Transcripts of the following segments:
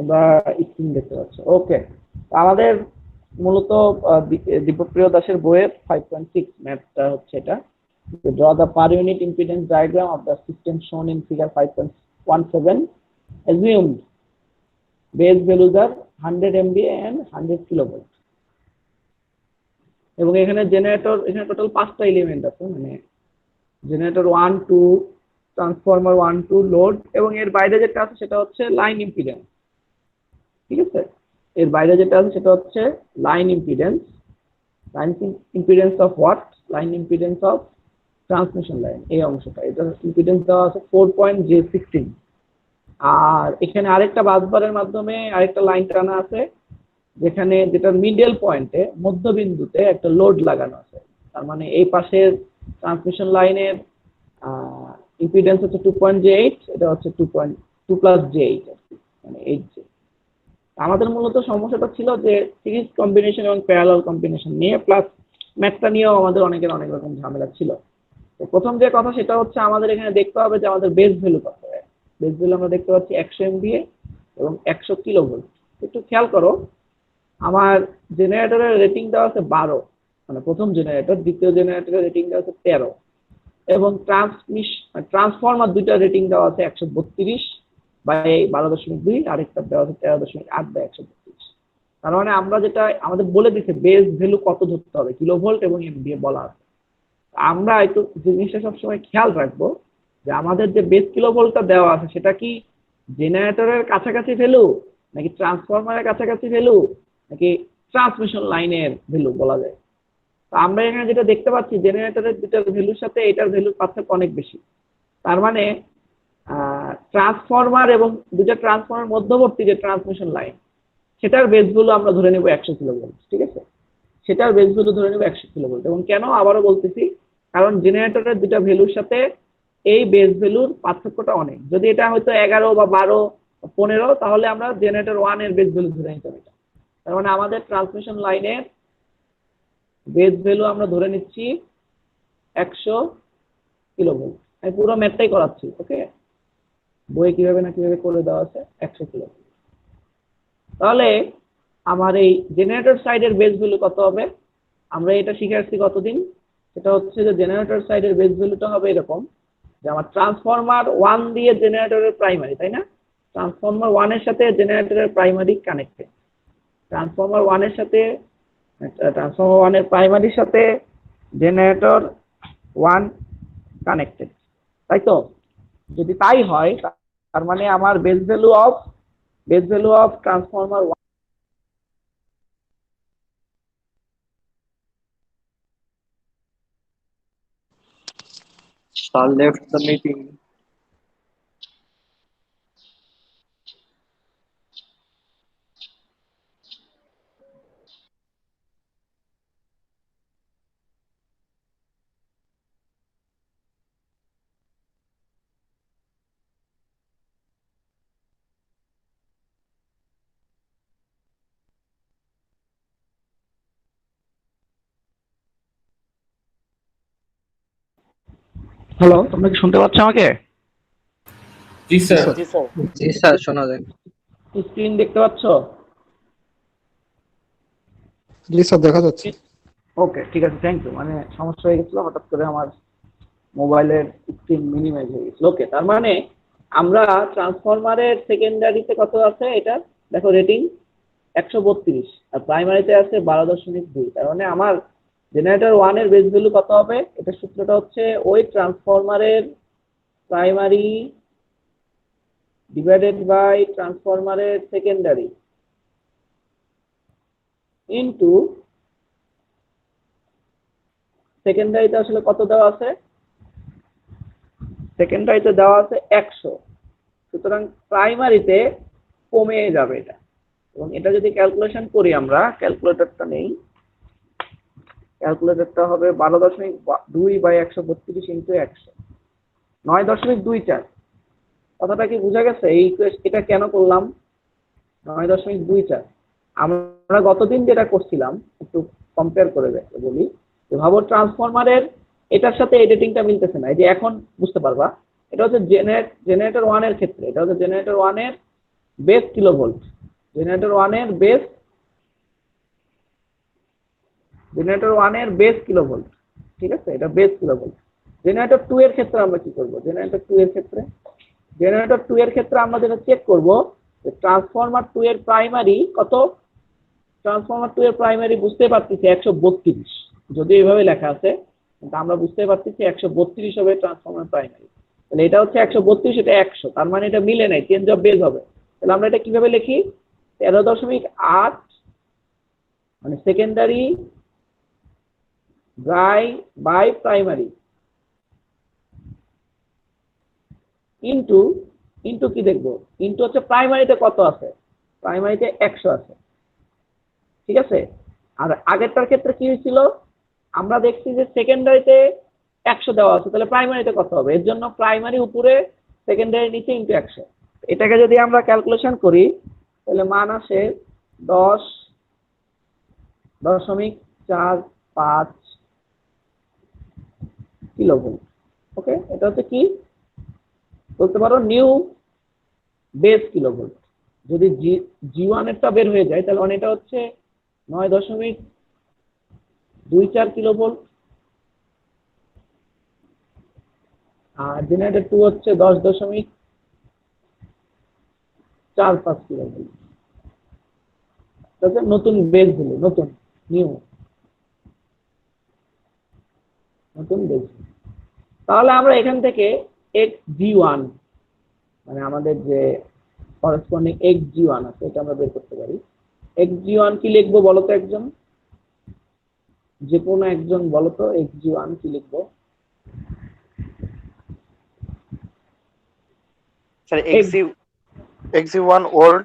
তোমরা স্ক্রিন দেখতে পাচ্ছ। ওকে, আমাদের মূলত দীপপ্রিয় দাসের বইয়ের 5.6 ম্যাথটা হচ্ছে এটা, draw the per unit impedance diagram of the system shown in figure 5.17 assumed base values are 100 MVA and 100 kilovolt। এবং এখানে জেনারেটর, এখানে টোটাল 5টা এলিমেন্ট আছে, মানে জেনারেটর 1 2 ট্রান্সফরমার 1 2 লোড, এবং এর বাইরে যেটা আছে সেটা হচ্ছে লাইন ইম্পিডেন্স। ঠিক আছে, এর বাইরে যেটা আছে সেটা হচ্ছে line impedance. Line impedance of what? Line impedance of transmission line, এই অংশটা, এটা ইম্পিডেন্স দেওয়া আছে 4.J16। আর এখানে আরেকটা বাসবারের মাধ্যমে আরেকটা লাইন টানা আছে, যেখানে যেটা মিডল পয়েন্টে মধ্যবিন্দুতে একটা লোড লাগানো আছে। তার মানে এই পাশের ট্রান্সমিশন লাইনের ইম্পিডেন্স হচ্ছে 2.J8, এটা হচ্ছে 2.2 প্লাস J8, মানে 8J। আমাদের মূলত সমস্যাটা ছিল যে সিরিজ কম্বিনেশন এবং প্যারালাল কম্বিনেশন নিয়ে, প্লাস ম্যাথটা নিয়েও আমাদের অনেকের অনেক রকম ঝামেলা ছিল। তো প্রথম যে কথা সেটা হচ্ছে আমাদের এখানে দেখতে হবে যে আমাদের বেস ভ্যালু কত। বেস ভ্যালু আমরা দেখতে পাচ্ছি 100 MVA এবং 100 কিলোভোল্ট। একটু খেয়াল করো, আমার জেনারেটরের রেটিং দেওয়া আছে 12, মানে প্রথম জেনারেটর, দ্বিতীয় জেনারেটরের রেটিং দেওয়া আছে 13, এবং ট্রান্সফরমার দুইটা রেটিং দেওয়া আছে 132/12.2, আরেকটা দেওয়া আছে 13.8/132। তার মানে আমরা যেটা আমাদের বলে দিচ্ছে বেস ভ্যালু কত ধরতে হবে, কিলোভোল্ট এবং এমভিএ বলা আছে। আমরা একটু জিনিসটা সবসময় খেয়াল রাখবো যে আমাদের যে বেস কিলোভোল্টটা দেওয়া আছে সেটা কি জেনারেটরের কাছাকাছি ভ্যালু, নাকি ট্রান্সফরমারের কাছাকাছি ভ্যালু, নাকি ট্রান্সমিশন লাইনের ভ্যালু বলা যায়। তো আমরা এখানে যেটা দেখতে পাচ্ছি জেনারেটরের দুটার ভ্যালুর সাথে এটার ভ্যালুর পার্থক্য অনেক বেশি। তার মানে ট্রান্সফরমার এবং দুটা ট্রান্সফরমার মধ্যবর্তী যে ট্রান্সমিশন লাইন, সেটার বেস ভ্যালু আমরা ধরে নেব 100 কিলোভোল্ট। ঠিক আছে, সেটার বেস ভ্যালু ধরে নেব 100 কিলোভোল্ট। এবং কেন আবারও বলতেছি, কারণ জেনারেটরের দুটা ভ্যালুর সাথে এই বেস ভ্যালুর পার্থক্যটা অনেক। যদি এটা হয়তো 11 বা 12 15, তাহলে আমরা জেনারেটর 1 এর বেস ভ্যালু ধরে নিতাম এটা। তার মানে আমাদের ট্রান্সমিশন লাইনের বেস ভ্যালু আমরা ধরে নিচ্ছি 100 কিলোভোল্ট। আমি পুরো ম্যাথটাই করাচ্ছি, ওকে, বইয়ে কিভাবে না কিভাবে করে দেওয়া আছে 100 কিলোভোল্ট। তাহলে আমার এই জেনারেটর সাইডের বেস ভ্যালু কত হবে? আমরা এটা শিখে আসছি কতদিন, সেটা হচ্ছে যে জেনারেটর সাইডের বেস ভ্যালুটা হবে এরকম, যে আমার ট্রান্সফরমার 1 দিয়ে জেনারেটরের প্রাইমারি, তাই না? ট্রান্সফরমার 1 এর সাথে জেনারেটরের প্রাইমারি কানেক্টেড, ট্রান্সফরমার 1 এর সাথে ট্রান্সফরমার 1 এর প্রাইমারির সাথে জেনারেটর 1 কানেক্টেড, তাই তো? যদি তাই হয় তার মানে আমার base value of transformer 1। Sir left the meeting. Hello, তোমরা কি শুনতে পাচ্ছ আমাকে? জি স্যার। জি স্যার, শোনা যায়। স্ক্রিন দেখতে পাচ্ছ? জি স্যার, দেখা যাচ্ছে। ওকে, ঠিক আছে, থ্যাংক ইউ। মানে সমস্যা হয়ে গেছিল, হঠাৎ করে আমার মোবাইলের স্ক্রিন মিনিমাইজ হয়ে গেছিল। ওকে, তার মানে আমরা ট্রান্সফরমারের সেকেন্ডারিতে কত আছে এটা দেখো, রেটিং 132, আর প্রাইমারিতে আছে 12.2। তার মানে আমার জেনারেটর 1 এর বেস ভ্যালু কত হবে? এটা সূত্রটা হচ্ছে ওই ট্রান্সফরমারের প্রাইমারি ডিভাইডেড বাই ট্রান্সফরমারের সেকেন্ডারি ইনটু সেকেন্ডারিতে আসলে কত দেওয়া আছে? সেকেন্ডারিতে দেওয়া আছে 100, সুতরাং প্রাইমারিতে কমে যাবে এটা। এবং এটা যদি ক্যালকুলেশন করি, আমরা ক্যালকুলেটরটা নেই, ক্যালকুলেটরটা হবে 12.2/132 ইন্টু 100, 9.24। কথাটা কি বোঝা গেছে? এটা কেন করলাম 9.24? আমরা গতদিন যেটা করছিলাম একটু কম্পেয়ার করে বলি, ভাবো ট্রান্সফরমারের এটার সাথে এই রেটিংটা মিলতেছে না। এই যে এখন বুঝতে পারবা, এটা হচ্ছে জেনারেটর 1 এর ক্ষেত্রে, এটা হচ্ছে জেনারেটর 1 এর বেস কিলোভোল্ট, জেনারেটর 1 এর বেস, জেনারেটর 1 এর বেস কিলোভোল্ট, ঠিক আছে, এটা বেস কিলোভোল্ট। জেনারেটর 2 এর ক্ষেত্রে আমরা কি করব? জেনারেটর 2 এর ক্ষেত্রে আমরা যেটা চেক করব যে ট্রান্সফরমার 2 এর প্রাইমারি কত। ট্রান্সফরমার 2 এর প্রাইমারি বুঝতে পারতেছি 132, যদি এইভাবে লেখা আছে, কিন্তু আমরা বুঝতে পারতেছি 132 হবে ট্রান্সফরমার প্রাইমারি। তাহলে এটা হচ্ছে 132, এটা 100, তার মানে এটা মিলে নাই, চেঞ্জ অফ বেস হবে। তাহলে আমরা এটা কিভাবে লিখি? 13.8 মানে সেকেন্ডারি বাই প্রাইমারি ইনটু কি দেখবো? ইনটু হচ্ছে প্রাইমারিতে কত আছে, প্রাইমারিতে 100 আছে, ঠিক আছে। আর আগেরটার ক্ষেত্রে কি হয়েছিল? আমরা দেখছি যে সেকেন্ডারিতে 100 দেওয়া আছে, তাহলে প্রাইমারিতে কত হবে? এর জন্য প্রাইমারি উপরে, সেকেন্ডারি নিচে, ইনটু 100। এটাকে যদি আমরা ক্যালকুলেশন করি তাহলে মান আসে 10.45 কিলোভোল্ট। ওকে, এটা হচ্ছে কি বলতে পারো? New base kilovolt. যদি জি1 এরটা বের হয়ে যায় তাহলে এটা হচ্ছে 9.24 কিলোভোল্ট, আর জেনারেটর 2 হচ্ছে 10.45 কিলোভোল্ট। নতুন বেস গুলো, নতুন বেস। তাহলে আমরা এখান থেকে xg1 মানে আমাদের যে করেসপন্ডিং xg1 আছে এটা আমরা বের করতে পারি। xg1 কি লিখবো বলো তো একজন, যে কোনো একজন বলো তো xg1 কি লিখবো? স্যার xg1 ওল্ড,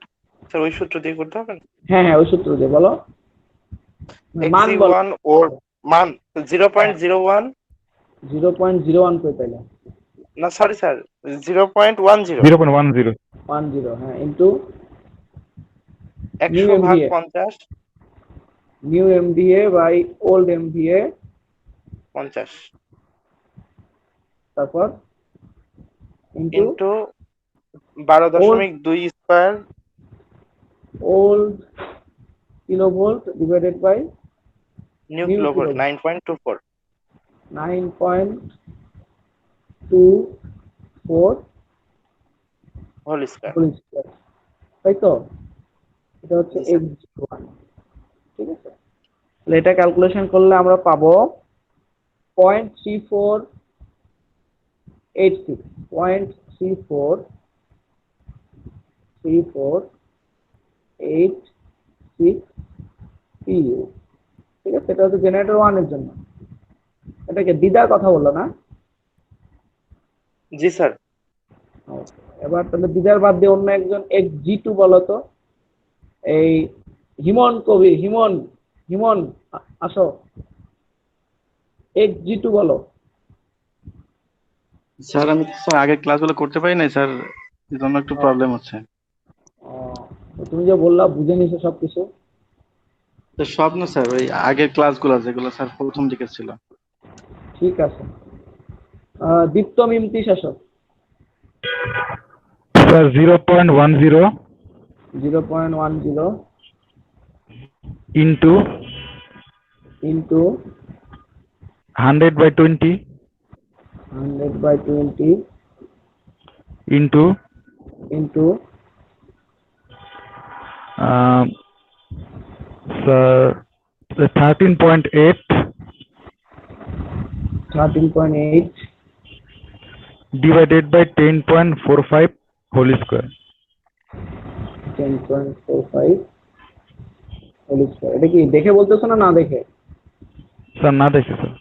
স্যার ওই সূত্র দিয়ে করতে হবে না? হ্যাঁ ওই সূত্র দিয়ে বলো। মান বলো। xg1 ওল্ড মান 0.01, 0.01 করে পেলে না সরি স্যার 0.10, 0.10 হ্যাঁ, into 100/50, new MVA by old MVA, 50 তারপর into 12.2 square old kilovolt divided by new kilovolt 9.24 9.24 whole square. তাই তো? এটা হচ্ছে xg1, ঠিক আছে। তাহলে এটা ক্যালকুলেশন করলে আমরা পাবো 0.3486 PU, ঠিক আছে। এটা হচ্ছে জেনারেটর 1 এর জন্য। এটাকে দিদার কথা বললো না? জি স্যার। এবার তাহলে দিদার বাদ দিয়ে অন্য একজন xg2 বলো তো। এই হিমন কবি, হিমন আসো, xg2 বলো। স্যার আমি তো আগের ক্লাসগুলো করতে পারি নাই স্যার, এই জন্য একটু প্রবলেম হচ্ছে। তুমি যে বললা বুঝে নিছো সবকিছু? তো সব না স্যার, ওই আগের ক্লাসগুলো যেগুলো স্যার প্রথম দিকে ছিল। ঠিক আছে। দীপ্ত মিমতিস আসো। Sir 0.10 0.10 into into 100/20 100/20 into into sir 13.8 divided by 10.45 whole square. 10.45 whole square. এটা কি দেখে বলতেছো না দেখে? স্যার না দেখে sir.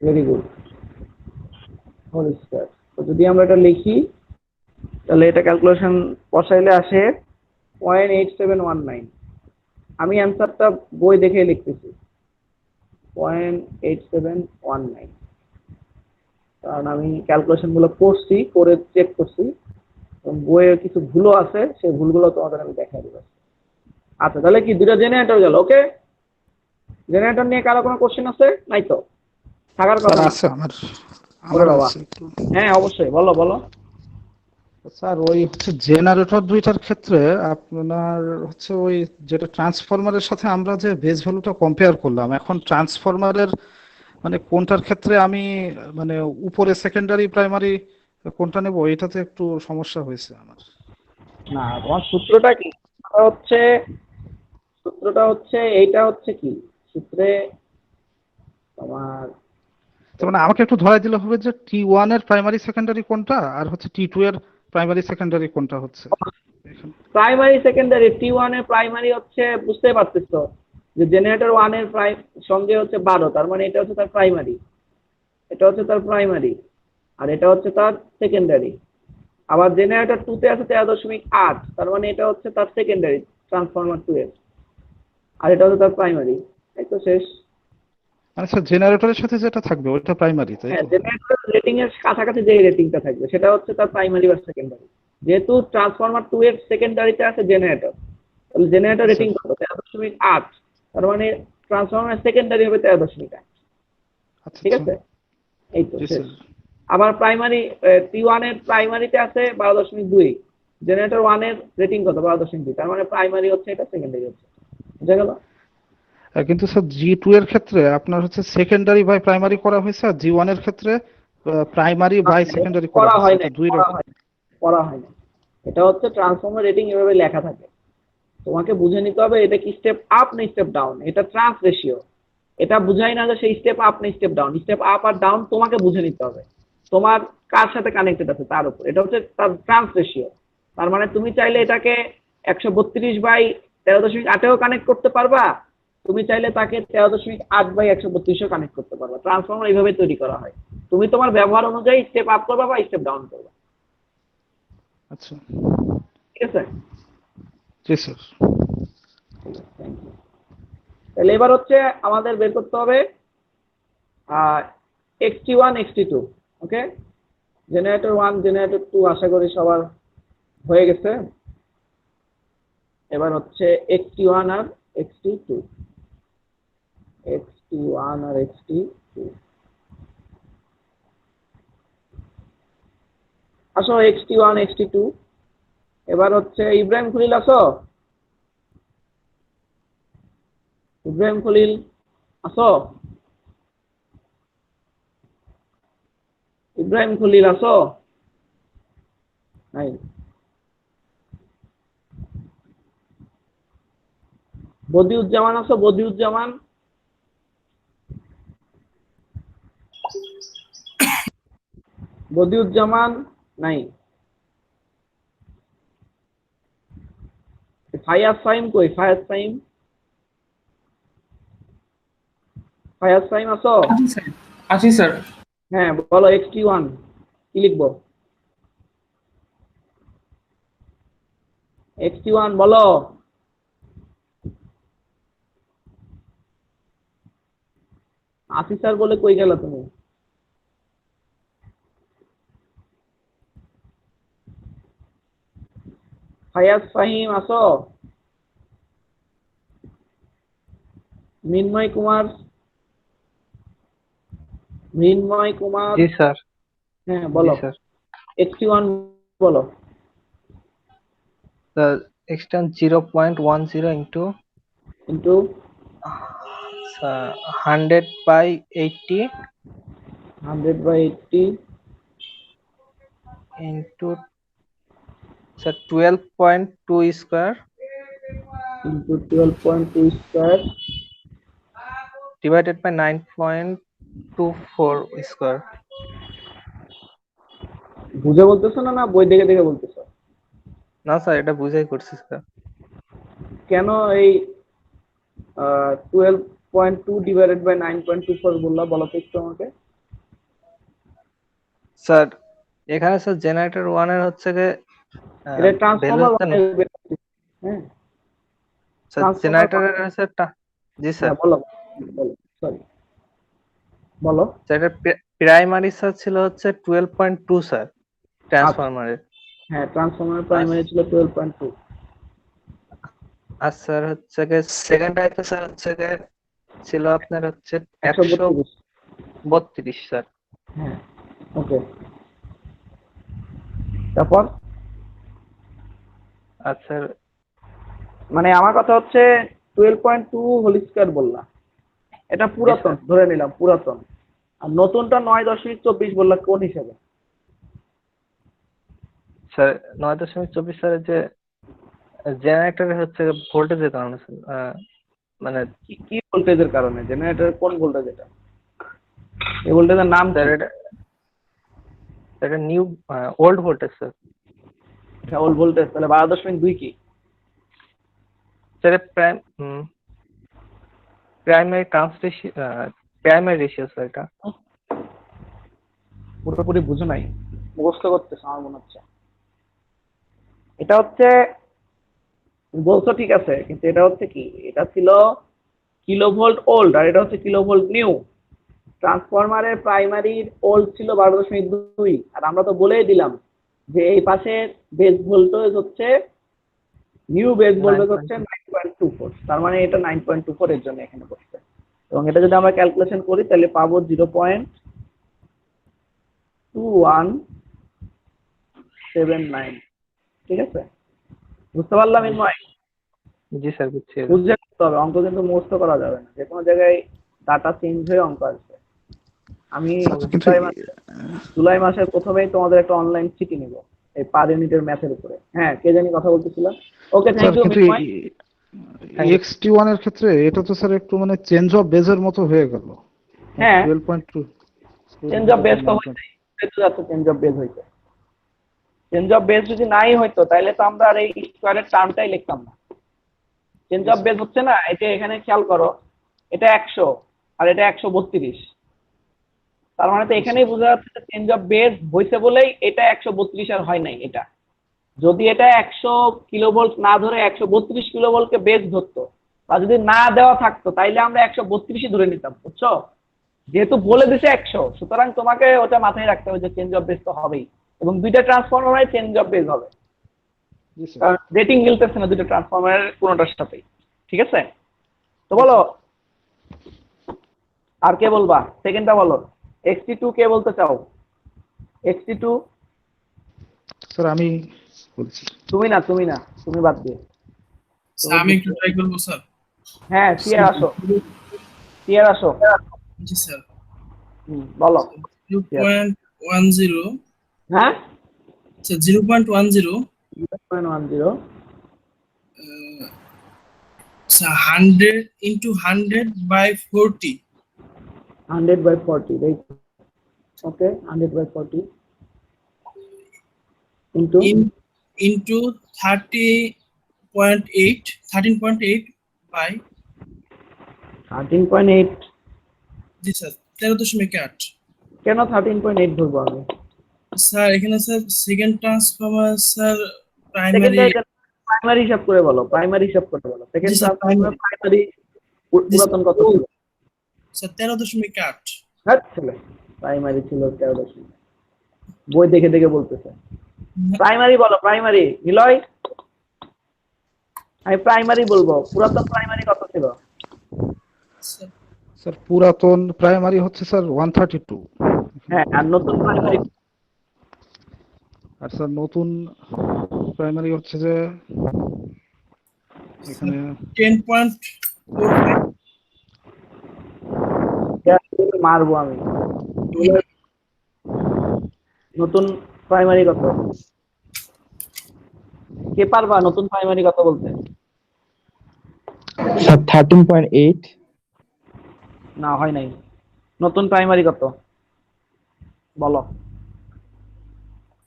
Very good. Whole square. তো যদি আমরা এটা লিখি তাহলে এটা ক্যালকুলেশন বসাইলে আসে 0.8719। আমি অ্যান্সারটা বই দেখে লিখতেছি 0.8719, কারণ আমি ক্যালকুলেশন গুলো করছি, করে চেক করছি, বইয়ে কিছু ভুলও আছে, সেই ভুলগুলো তোমাদের আমি দেখাই দিব। আচ্ছা, তাহলে কি দুটো জেনারেটর গেল? ওকে, জেনারেটর নিয়ে কারো কোনো কোশ্চেন আছে? নাই তো, থাকার কথা স্যার না। আছে আমার ওরে বাবা, আছে একটু। হ্যাঁ অবশ্যই, বলো। স্যার ওই হচ্ছে জেনারেটর দুইটার ক্ষেত্রে আপনার হচ্ছে ওই যেটা ট্রান্সফরমারের সাথে আমরা যে বেস ভ্যালুটা কম্পেয়ার করলাম, এখন ট্রান্সফরমারের মানে কোনটার ক্ষেত্রে আমি মানে উপরে সেকেন্ডারি প্রাইমারি কোনটা নেব, এটাতে একটু সমস্যা হয়েছে আমার। না, তোমার সূত্রটা কি? সূত্রটা হচ্ছে এইটা হচ্ছে কি সূত্রে তোমার তার মানে আমাকে একটু ধরাই দিলে হবে যে T1 এর প্রাইমারি সেকেন্ডারি কোনটা আর হচ্ছে T2 এর প্রাইমারি সেকেন্ডারি কোনটা হচ্ছে এখানে। প্রাইমারি সেকেন্ডারি T1 এর প্রাইমারি হচ্ছে, বুঝতে পারতেছো যে জেনারেটর 1 এর সঙ্গে হচ্ছে 12, তার মানে এটা হচ্ছে তার প্রাইমারি, এটা হচ্ছে তার প্রাইমারি, আর এটা হচ্ছে তার সেকেন্ডারি। আবার জেনারেটর 2 তে আছে 13.8, তার মানে এটা হচ্ছে তার সেকেন্ডারি ট্রান্সফরমার 2 এর, আর এটা হচ্ছে তার প্রাইমারি। এই তো শেষ। মানে স্যার জেনারেটরের সাথে যেটা থাকবে ওইটা প্রাইমারি, তাই হ্যাঁ, তো? জেনারেটর রেটিং এর কাছাকাছি যে রেটিংটা থাকবে সেটা হচ্ছে তার প্রাইমারি বা সেকেন্ডারি। যেহেতু ট্রান্সফরমার 2 এর সেকেন্ডারিতে আছে জেনারেটর, তাহলে জেনারেটর রেটিং কত? 13.8, তার মানে ট্রান্সফরমার সেকেন্ডারি হবে 13.8। আচ্ছা ঠিক আচ্ছা। আছে, এই তো জি শেষ। স্যার। আবার প্রাইমারি T1 এর প্রাইমারিতে আছে 12.2, জেনারেটর 1 এর রেটিং কত? 12.2, তার মানে প্রাইমারি হচ্ছে এটা, সেকেন্ডারি হচ্ছে, বুঝা গেল? কিন্তু স্যার G2 এর ক্ষেত্রে আপনার হচ্ছে সেকেন্ডারি বাই প্রাইমারি করা হয়েছে, আর G1 এর ক্ষেত্রে প্রাইমারি বাই সেকেন্ডারি করা করা হয়েছে, হয় এটা নাই, দুই করা রকম। হয় নাই, করা হয় না। এটা হচ্ছে ট্রান্সফরমার রেটিং এভাবে লেখা থাকে, তোমাকে বুঝে নিতে হবে এটা কি স্টেপ আপ না স্টেপ ডাউন। এটা ট্রান্স রেশিও, এটা বুঝাই না যে সেই স্টেপ আপ না স্টেপ ডাউন। স্টেপ আপ আর ডাউন তোমাকে বুঝে নিতে হবে, তোমার কার সাথে কানেক্টেড আছে তার উপর। এটা হচ্ছে তার ট্রান্স রেশিও, তার মানে তুমি চাইলে এটাকে 132/13.8-এও কানেক্ট করতে পারবা, তুমি চাইলে তাকে 13.8/132-এও কানেক্ট করতে পারবা। ট্রান্সফরমার এইভাবে তৈরি করা হয়, তুমি তোমার ব্যবহার অনুযায়ী স্টেপ আপ করবা বা স্টেপ ডাউন করবা। আচ্ছা। ঠিক আছে, জি স্যার। Thank you. তাহলে এবার হচ্ছে আমাদের বের করতে হবে XT1 XT2। ওকে, জেনারেটর 1 জেনারেটর 2 আশা করি সবার হয়ে গেছে। এবার হচ্ছে XT1 আর XT2, XT1 আর XT2। আসো XT1 XT2। এবার হচ্ছে ইব্রাহিম খলিল, আসো ইব্রাহিম খলিল, আসো ইব্রাহিম খলিল, আসো। নাই, বদিউজ্জামান, আসো বদিউজ্জামান। বদিউজ্জামান নাই। ফায়াজ ফাহিম কই? ফায়াজ ফাহিম, ফায়াজ ফাহিম আসো। আছি স্যার, আছি স্যার। হ্যাঁ বলো, XT1 কি লিখবো? XT1 বলো। আসি স্যার বলে কই গেল তুমি? ফায়াজ ফাহিম আসো। মৃন্ময় কুমার, মৃন্ময় কুমার, জি স্যার। হ্যাঁ জি বলো। স্যার। XT1 বলো। স্যার এক্সটেন্ড 0.10 ইন্টু কিন্তু 100/80 100/80 into sir 12.2 square into 12.2 square divided by 9.24 square. বুঝে বলতেছো না না বই দেখে দেখে বলতেছো? না স্যার, এটা বুঝাই করছি স্যার। কেন এই 12.2 ডিভাইডেড বাই 9.24 বললা, বলো তো একটু আমাকে। স্যার এখানে স্যার জেনারেটর 1 এর হচ্ছে যে এটা ভ্যালু ট্রান্সফরমার হচ্ছে হ্যাঁ, স্যার ট্রান্সফরমার। জেনারেটরের হচ্ছে জি স্যার। হ্যাঁ বলো, বলো, সরি বলো। স্যার এটা প্রাইমারি স্যার ছিল হচ্ছে 12.2 স্যার আচ্ছা, ট্রান্সফরমারের। হ্যাঁ ট্রান্সফরমার প্রাইমারি ছিল 12.2। আর স্যার হচ্ছে যে সেকেন্ডারিতে স্যার হচ্ছে যে ছিল আপনার হচ্ছে 132। 132 স্যার। হ্যাঁ, ওকে। তারপর আচ্ছা মানে আমার কথা হচ্ছে 12.2 হোল স্কয়ার বললাম, এটা পুরাতন ধরে নিলাম, পুরাতন। আর নতুনটা 9.24 বললাম কোন হিসাবে? স্যার 9.24 স্যার যে জেনারেটরের হচ্ছে ভোল্টেজের কারণে স্যার মানে কি কি ভোল্টেজের কারণে? জেনারেটরের কোন ভোল্টেজ এটা? এই ভোল্টেজের নাম কি? স্যার এটা নিউ ওল্ড ভোল্টেজ স্যার। এটা ওল্ড ভোল্টেজ, তাহলে 12.2 কি? Sir primary primary ratio sir এটা। পুরোপুরি বুঝো নাই, মুখস্থ করতেছে আমার মনে হচ্ছে। এটা হচ্ছে, বলছো ঠিক আছে, কিন্তু এটা হচ্ছে কি, এটা ছিল কিলোভোল্ট ওল্ড আর এটা হচ্ছে কিলোভোল্ট নিউ। ট্রান্সফরমারের প্রাইমারির ওল্ড ছিল 12.2, আর আমরা তো বলেই দিলাম যে এই পাশের বেস ভোল্টেজ হচ্ছে, নিউ বেস ভোল্টেজ হচ্ছে 9.24, তার মানে এটা 9.24 এর জন্য এখানে বসছে। এবং এটা যদি আমরা ক্যালকুলেশন করি তাহলে পাবো 0.2179। ঠিক আছে, বুঝতে পারলাম এর? জি স্যার বুঝছি। বুঝে করতে হবে, অঙ্ক কিন্তু মুখস্থ করা যাবে না, যে কোনো জায়গায় ডাটা চেঞ্জ হয়ে অঙ্ক আসবে। আমি কিন্তু জুলাই মাসের প্রথমেই তোমাদের একটা অনলাইন চিঠি নিব এই পার ইউনিটের ম্যাথের উপরে। হ্যাঁ, কে জানি কথা বলতেছিল? ওকে, স্যার থ্যাংক ইউ কিন্তু মিনময়। EXT1 এর ক্ষেত্রে এটা তো স্যার একটু মানে চেঞ্জ অফ বেজের মতো হয়ে গেল। হ্যাঁ, 12.2 চেঞ্জ অফ বেস তো হইছে, এটা যাচ্ছে চেঞ্জ অফ বেস হইছে। চেঞ্জ অফ বেস যদি নাই হইতো তাহলে তো আমরা আর এই স্কয়ারের টার্মটাই লিখতাম না। চেঞ্জ অফ বেস হচ্ছে না, এটা এখানে খেয়াল করো, এটা 100 আর এটা 132, তার মানে তো এখানেই বোঝা যাচ্ছে যে চেঞ্জ অফ বেস হইছে বলেই এটা 132 আর হয় নাই। এটা যদি এটা 100 কিলোভোল্ট না ধরে 132 কিলোভোল্টকে বেস ধরতো, বা যদি না দেওয়া থাকতো তাইলে আমরা 132ই ধরে নিতাম, বুঝছো? যেহেতু বলে দিছে 100, সুতরাং তোমাকে ওটা মাথায় রাখতে হবে যে চেঞ্জ অফ বেস তো হবেই, এবং দুইটা ট্রান্সফরমারে চেঞ্জ অফ বেস হবে, কারণ রেটিং মিলতেছে না দুটো ট্রান্সফরমারের কোনোটার সাথেই। ঠিক আছে, তো বলো আর কে বলবা? সেকেন্ডটা বলো, XT2 কে বলতে চাও? XT2 স্যার আমি বলছি। তুমি না, তুমি বাদ দিয়ে। স্যার আমি একটু ট্রাই করবো স্যার। হ্যাঁ, ক্লিয়ার আসো। জি স্যার। বলো। 0.10, হ্যাঁ, sir 0.10 0.10 sir 100 into 100/40 100/40, right? Okay, 100/40 into 13.8 by 13.8। G sir 13.8। কেন 13.8 ধরবো আমি? স্যার এখানে sir second transformer sir primary. Primary হিসাব করে বলো, সেকেন্ড জি স্যার, ট্রান্সফরমার প্রাইমারি পুরাতন কত ছিল? স্যার 13.8। হ্যাঁ ছেলে, প্রাইমারি ছিল 13, বই দেখে দেখে বলতেছে। প্রাইমারি বলো, প্রাইমারি নিলয়, আমি প্রাইমারি বলবো। পুরাতন প্রাইমারি কত ছিল? স্যার পুরাতন প্রাইমারি হচ্ছে স্যার 132। হ্যাঁ, আর নতুন প্রাইমারি? আর স্যার নতুন প্রাইমারি হচ্ছে যে এখানে 10.45। মারবো আমি। নতুন প্রাইমারি কত? কে পারবা নতুন প্রাইমারি কত বলতে? স্যার 13.8। না, হয় নাই। নতুন প্রাইমারি কত বলো?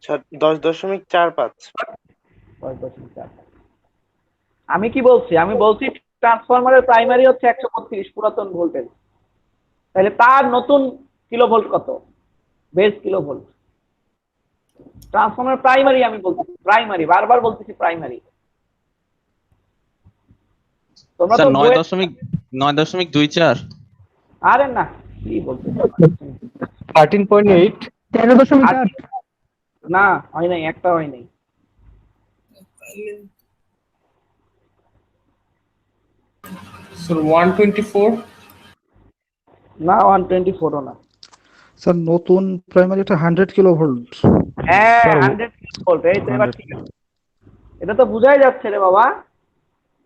10.45। 10.4। আমি কি বলছি? আমি বলছি ট্রান্সফরমারের প্রাইমারি হচ্ছে 132 পুরাতন ভোল্টেজ, তাহলে তার নতুন কিলোভোল্ট কত? Base kilovolt. ট্রান্সফরমার প্রাইমারি আমি বলতেছি, প্রাইমারি, বারবার বলতেছি প্রাইমারি। তোমরা তো 9.24। আরে না, কি বলতে 13.8। 13.8 না, হয় নাই, একটা হয় নাই। স্যার 124। না, 124ও না। স্যার নতুন প্রাইমারিটা 100 কিলোভোল্ট। হ্যাঁ, Sir, 100 কিলোভোল্ট, এই তো এবার ঠিক আছে। এটা তো বোঝাই যাচ্ছে রে বাবা,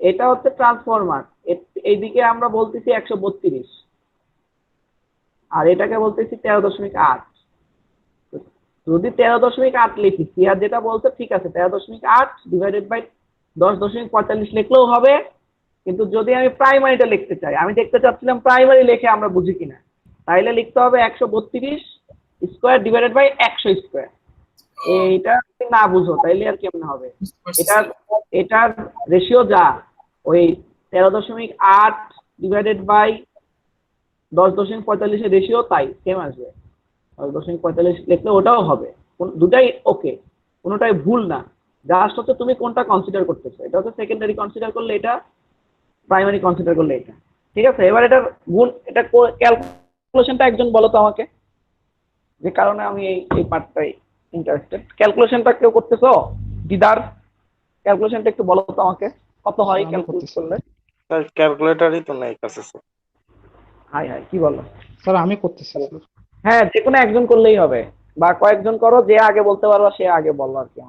এটা হচ্ছে ট্রান্সফরমার, এইদিকে আমরা বলতেছি 132 আর এটাকে বলতেছি 13.8। যদি 13.8 লিখি, আর যেটা বলছে ঠিক আছে, 13.8 ডিভাইডেড বাই 10.45 লিখলেও হবে। কিন্তু যদি আমি প্রাইমারিটা লিখতে চাই, আমি দেখতে চাচ্ছিলাম প্রাইমারি লিখে আমরা বুঝি কিনা, তাইলে লিখতে হবে 132 স্কোয়ার ডিভাইডেড বাই 100 স্কোয়ার। এইটা যদি না বুঝো তাইলে আর কেমন হবে? এটার রেশিও যা, ওই 13.8 ডিভাইডেড বাই 10.45 এর রেশিও তাই সেম আসবে। 10.45 লিখলে ওটাও হবে, দুটাই ওকে, কোনোটাই ভুল না। জাস্ট হচ্ছে তুমি কোনটা কনসিডার করতেছো, এটা হচ্ছে সেকেন্ডারি কনসিডার করলে এটা, প্রাইমারি কনসিডার করলে এটা। ঠিক আছে, এবার এটার গুণ, এটা ক্যালকুলেশনটা একজন বলো তো আমাকে, যে কারণে আমি এই পার্টটাই ইন্টারেস্টেড। ক্যালকুলেশনটা কেউ করতেছো? দিদার ক্যালকুলেশনটা একটু বলো তো আমাকে, কত হয় ক্যালকুলেট করলে? স্যার ক্যালকুলেটরই তো নাই কাছে স্যার। হাই হাই, কি বলো? স্যার আমি করতেছি স্যার। হ্যাঁ, যে কোনো একজন করলেই হবে, বা কয়েকজন করো, যে আগে বলতে পারবা সে আগে বলো আর কি।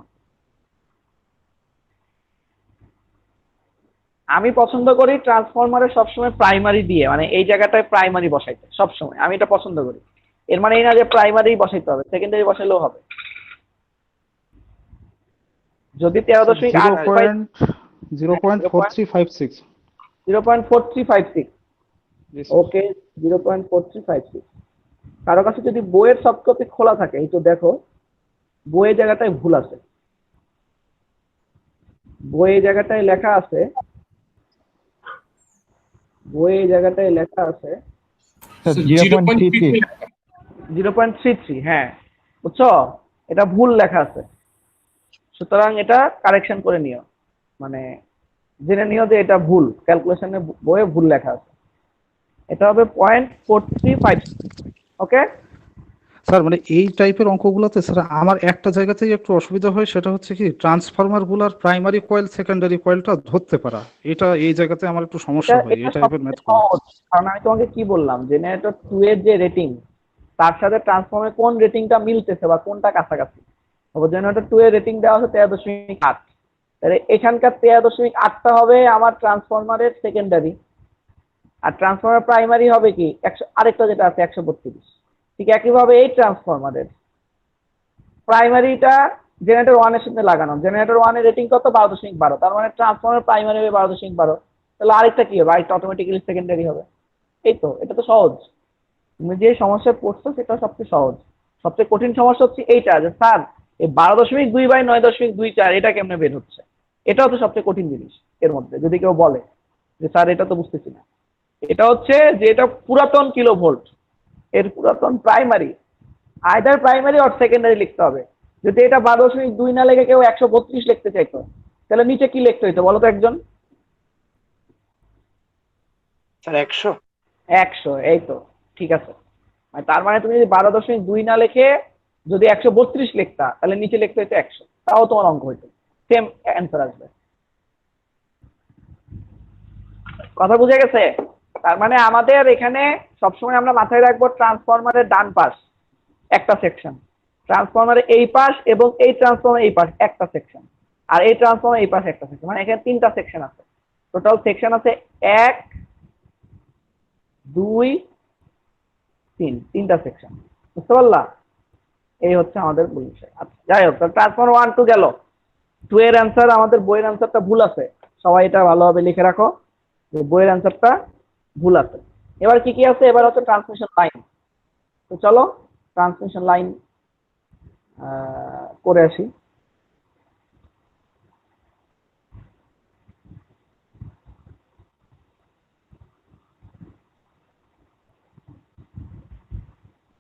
আমি পছন্দ করি ট্রান্সফরমারে সবসময় প্রাইমারি দিয়ে, মানে এই জায়গাটায় প্রাইমারি বসাইতে সবসময়, আমি এটা পছন্দ করি। এর মানে এই না যে প্রাইমারি বসাইতে হবে, সেকেন্ডারি বসাইলেও হবে। যদি 13.8 0.4356 0.4356 ওকে, 0.4356। কারো কাছে যদি বইয়ের সফট কপি খোলা থাকে, এই তো দেখো বইয়ের জায়গাটায় ভুল আছে, বইয়ের জায়গাটায় লেখা আছে, বইয়ের জায়গাটায় লেখা আছে 0.33। হ্যাঁ বুঝছো, এটা ভুল লেখা আছে, সুতরাং এটা কারেকশন করে নিও, মানে জেনে নিও যে এটা ভুল, ক্যালকুলেশনে বইয়ে ভুল লেখা আছে, এটা হবে 0.4356। ওকে স্যার মানে এই টাইপের অঙ্কগুলোতে স্যার আমার একটা জায়গাতেই একটু অসুবিধা হয়, সেটা হচ্ছে কি ট্রান্সফরমার গুলার প্রাইমারি কয়েল সেকেন্ডারি কয়েলটা ধরতে পারা, এটা এই জায়গাতে আমার একটু সমস্যা হয় এই টাইপের ম্যাথ গুলো। কারণ আমি তোমাকে কি বললাম, জেনারেটর 2 এর যে রেটিং, তার সাথে ট্রান্সফর্মের কোন রেটিংটা মিলতেছে বা কোনটা কাছাকাছি। জেনারেটর 2 এর রেটিং দেওয়া আছে 13.8, তাহলে এখানকার 13.8টা হবে আমার ট্রান্সফরমারের সেকেন্ডারি, আর ট্রান্সফরমার প্রাইমারি হবে কি 100, আরেকটা যেটা আছে 132। ঠিক একইভাবে এই ট্রান্সফরমারের প্রাইমারিটা জেনারেটর 1 এর সাথে লাগানো, জেনারেটর 1 এর রেটিং কত 12.12, তার মানে ট্রান্সফরমার প্রাইমারি হবে 12.12, তাহলে আরেকটা কি হবে, আরেকটা অটোমেটিক্যালি সেকেন্ডারি হবে। এই তো, এটা তো সহজ। তুমি যে সমস্যায় পড়ছো সেটা সবচেয়ে সহজ। সবচেয়ে কঠিন সমস্যা হচ্ছে এইটা, যে স্যার এই 12.2 বাই 9.24 এটা কেমনে বের হচ্ছে, এটা হচ্ছে সবচেয়ে কঠিন জিনিস এর মধ্যে। যদি কেউ বলে যে স্যার এটা তো বুঝতেছি না, এটা হচ্ছে যে এটা পুরাতন কিলো ভোল্ট, এর পুরাতন primary, either primary or secondary লিখতে হবে। যদি এটা 12.2 না লেগে কেউ 132 লিখতে চাইতো, তাহলে নিচে কি লিখতে হইতো বলো তো একজন? স্যার 100। এই তো ঠিক আছে। তার মানে তুমি যদি 12.2 না লিখে যদি 132 লিখতা, তাহলে নিচে লিখতে হইতো 100, তাও তোমার অঙ্ক হইতো, সেম অ্যান্সার আসবে। কথা বুঝে গেছে? তার মানে আমাদের এখানে সবসময় আমরা মাথায় রাখবো ট্রান্সফরমারের ডান পাশ একটা সেকশন, ট্রান্সফরমারের এই পাশ এবং এই ট্রান্সফরমার এই পাশ একটা সেকশন, আর এই ট্রান্সফরমার এই পাশে একটা সেকশন, মানে এখানে 3টা সেকশন আছে। টোটাল সেকশন আছে 1 2 3, 3টা সেকশন। বুঝতে পারলা? এই হচ্ছে আমাদের বিষয়। আচ্ছা যাই হোক, ট্রান্সফরমার 1 2 গেল। 2 এর অ্যান্সার, আমাদের বইয়ের অ্যান্সারটা ভুল আছে, সবাই এটা ভালোভাবে লিখে রাখো যে বইয়ের অ্যান্সারটা ভুল আছে। এবার কি কি আছে, এবার হচ্ছে ট্রান্সমিশন লাইন। তো চলো ট্রান্সমিশন লাইন করে আসি।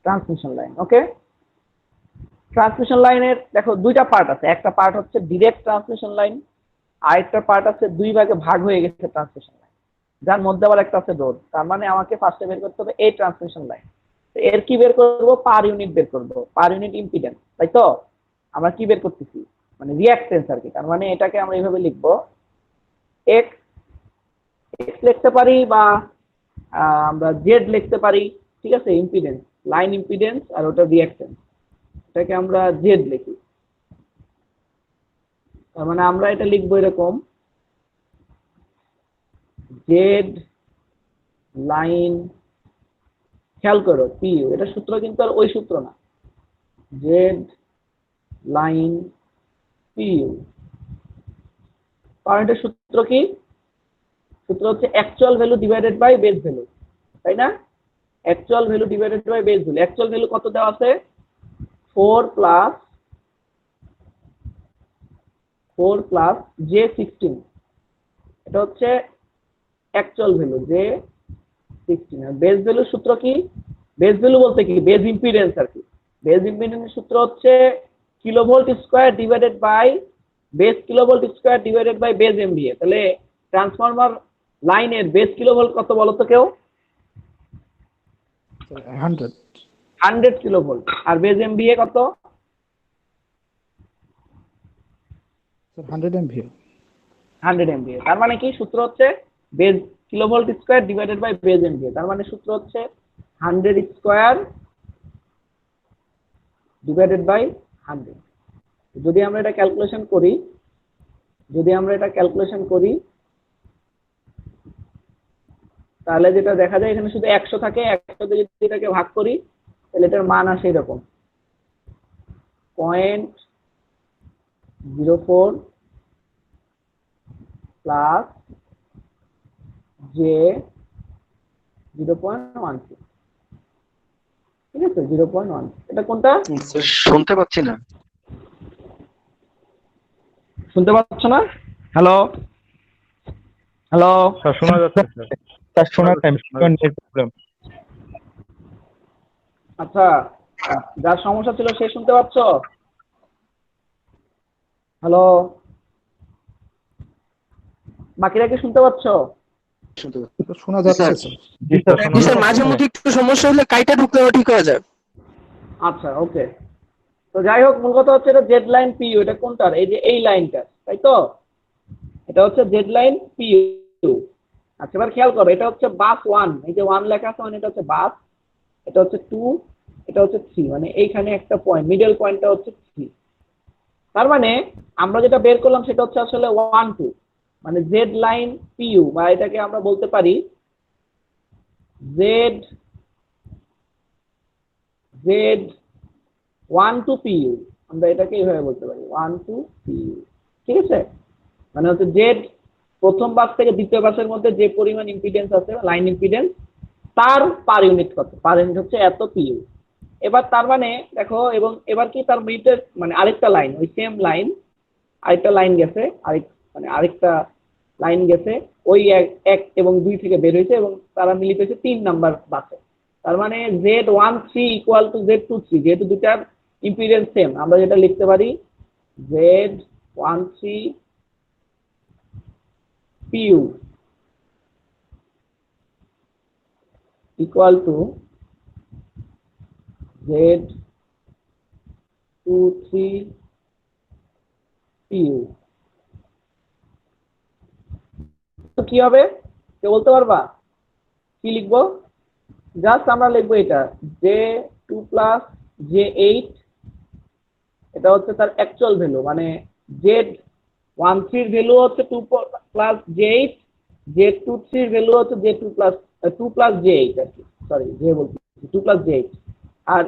ট্রান্সমিশন লাইন, ওকে। ট্রান্সমিশন লাইনের দেখো দুইটা পার্ট আছে, একটা পার্ট হচ্ছে ডিরেক্ট ট্রান্সমিশন লাইন, আরেকটা পার্ট আছে 2 ভাগে ভাগ হয়ে গেছে ট্রান্সমিশন লাইন, যার মধ্যে আবার একটা আছে রোধ। তার মানে আমাকে ফার্স্টে বের করতে হবে এই ট্রান্সমিশন লাইন। এর কি বের করবো, পার ইউনিট বের করবো, পার ইউনিট ইম্পিডেন্স, তাই তো? আমরা কি বের করতেছি, মানে রিঅ্যাকটেন্স আর কি। তার মানে এটাকে আমরা এইভাবে লিখবো, এক্স লিখতে পারি বা আমরা জেড লিখতে পারি, ঠিক আছে? ইম্পিডেন্স, লাইন ইম্পিডেন্স, আর ওটা রিঅ্যাকটেন্স, এটাকে আমরা জেড লিখি। তার মানে আমরা এটা লিখবো এরকম, জেড লাইন, খেয়াল করো পিইউ, এটা সূত্র কিন্তু আর ওই সূত্র না, জেড লাইন পিইউ। কারণ এটার সূত্র কি? সূত্র হচ্ছে actual value divided by base value, তাই না? Actual value divided by base value. Actual value কত দেওয়া আছে? 4 প্লাস জে 16, এটা হচ্ছে অ্যাকচুয়াল ভ্যালু জে 16। আর বেস ভ্যালুর সূত্র কি? বেস ভ্যালু বলতে কি? বেস ইম্পিডেন্স আর কি। বেস ইম্পিডেন্সের সূত্র হচ্ছে kilovolt square divided by base kilovolt square divided by base MVA. তাহলে ট্রান্সফরমার লাইনের বেস কিলোভোল্ট কত বলো তো কেউ? 100 100 কিলোভোল্ট। আর বেস এমভিএ কত? 100 MVA। 100 এমভিএ। তার মানে কি সূত্র হচ্ছে base kilovolt square divided by base MVA. তার মানে সূত্র হচ্ছে 100 স্কয়ার ডিভাইডেড বাই 100। যদি আমরা এটা ক্যালকুলেশন করি, তাহলে যেটা দেখা যায় এখানে শুধু 100 থাকে, 100 দিয়ে যদি এটাকে ভাগ করি তাহলে এটার মান আসে এরকম 0.04 প্লাস জে 0.12। ঠিক আছে, 0.1। এটা কোনটা? শুনতে পাচ্ছি না। শুনতে পাচ্ছ না? হ্যালো হ্যালো, স্যার শোনা যাচ্ছে স্যার। স্যার শোনার টাইম নেট প্রবলেম। আচ্ছা, যার সমস্যা ছিল সে শুনতে পাচ্ছ? হ্যালো, বাকিরা কি শুনতে পাচ্ছ? শোনা যাচ্ছে স্যার। জি স্যার শোনা স্যার যাচ্ছে। মাঝে মধ্যে একটু সমস্যা হলে কাইটা ঢুকলেও ঠিক হয়ে যায়। আচ্ছা, ওকে। তো যাই হোক, মূল কথা হচ্ছে এটা জেড লাইন পিইউ। এটা কোনটার? এই যে এই লাইনটা, তাই তো? এটা হচ্ছে জেড লাইন পিইউ। আচ্ছা, এবার খেয়াল করো, এটা হচ্ছে বাস 1, এই যে 1 লেখা আছে মানে এটা হচ্ছে বাস, এটা হচ্ছে 2, এটা হচ্ছে 3, মানে এইখানে একটা পয়েন্ট, মিডল পয়েন্টটা হচ্ছে 3। তার মানে আমরা যেটা বের করলাম সেটা হচ্ছে আসলে 1 2, মানে জেড লাইন পিইউ, বা এটাকে আমরা বলতে পারি জেড 1 2 পিইউ। আমরা এটাকে এইভাবে বলতে পারি 1 2 পিইউ। ঠিক আছে, মানে হচ্ছে জেড প্রথম বাস থেকে দ্বিতীয় বাসের মধ্যে যে পরিমাণ ইম্পিডেন্স আছে, লাইন ইম্পিডেন্স, তার পার ইউনিট কত? পার ইউনিট হচ্ছে এত পিইউ। এবার তার মানে দেখো, এবং এবার কি তার মিটার, মানে আরেকটা লাইন, ওই সেম লাইন আরেকটা লাইন গেছে, আরেকটা লাইন গেছে ওই 1 এবং 2 থেকে বের হয়েছে এবং তারা মিলিত হয়েছে 3 নাম্বার বাসে। তার মানে Z13 ইকুয়াল টু Z23, যেহেতু দুটার ইম্পিডেন্স সেম, আমরা যেটা লিখতে পারি Z13 PU equal to Z23 PU। তো কি হবে কে বলতে পারবা? কি লিখবো? জাস্ট আমরা লিখবো এটা J2 প্লাস J8, এটা হচ্ছে তার অ্যাকচুয়াল ভ্যালু, মানে Z13 এর ভ্যালু হচ্ছে 2 প্লাস J8, Z23 এর ভ্যালু হচ্ছে J2 প্লাস 2 প্লাস J8 আর কি, সরি J বলছি, 2 প্লাস J8। আর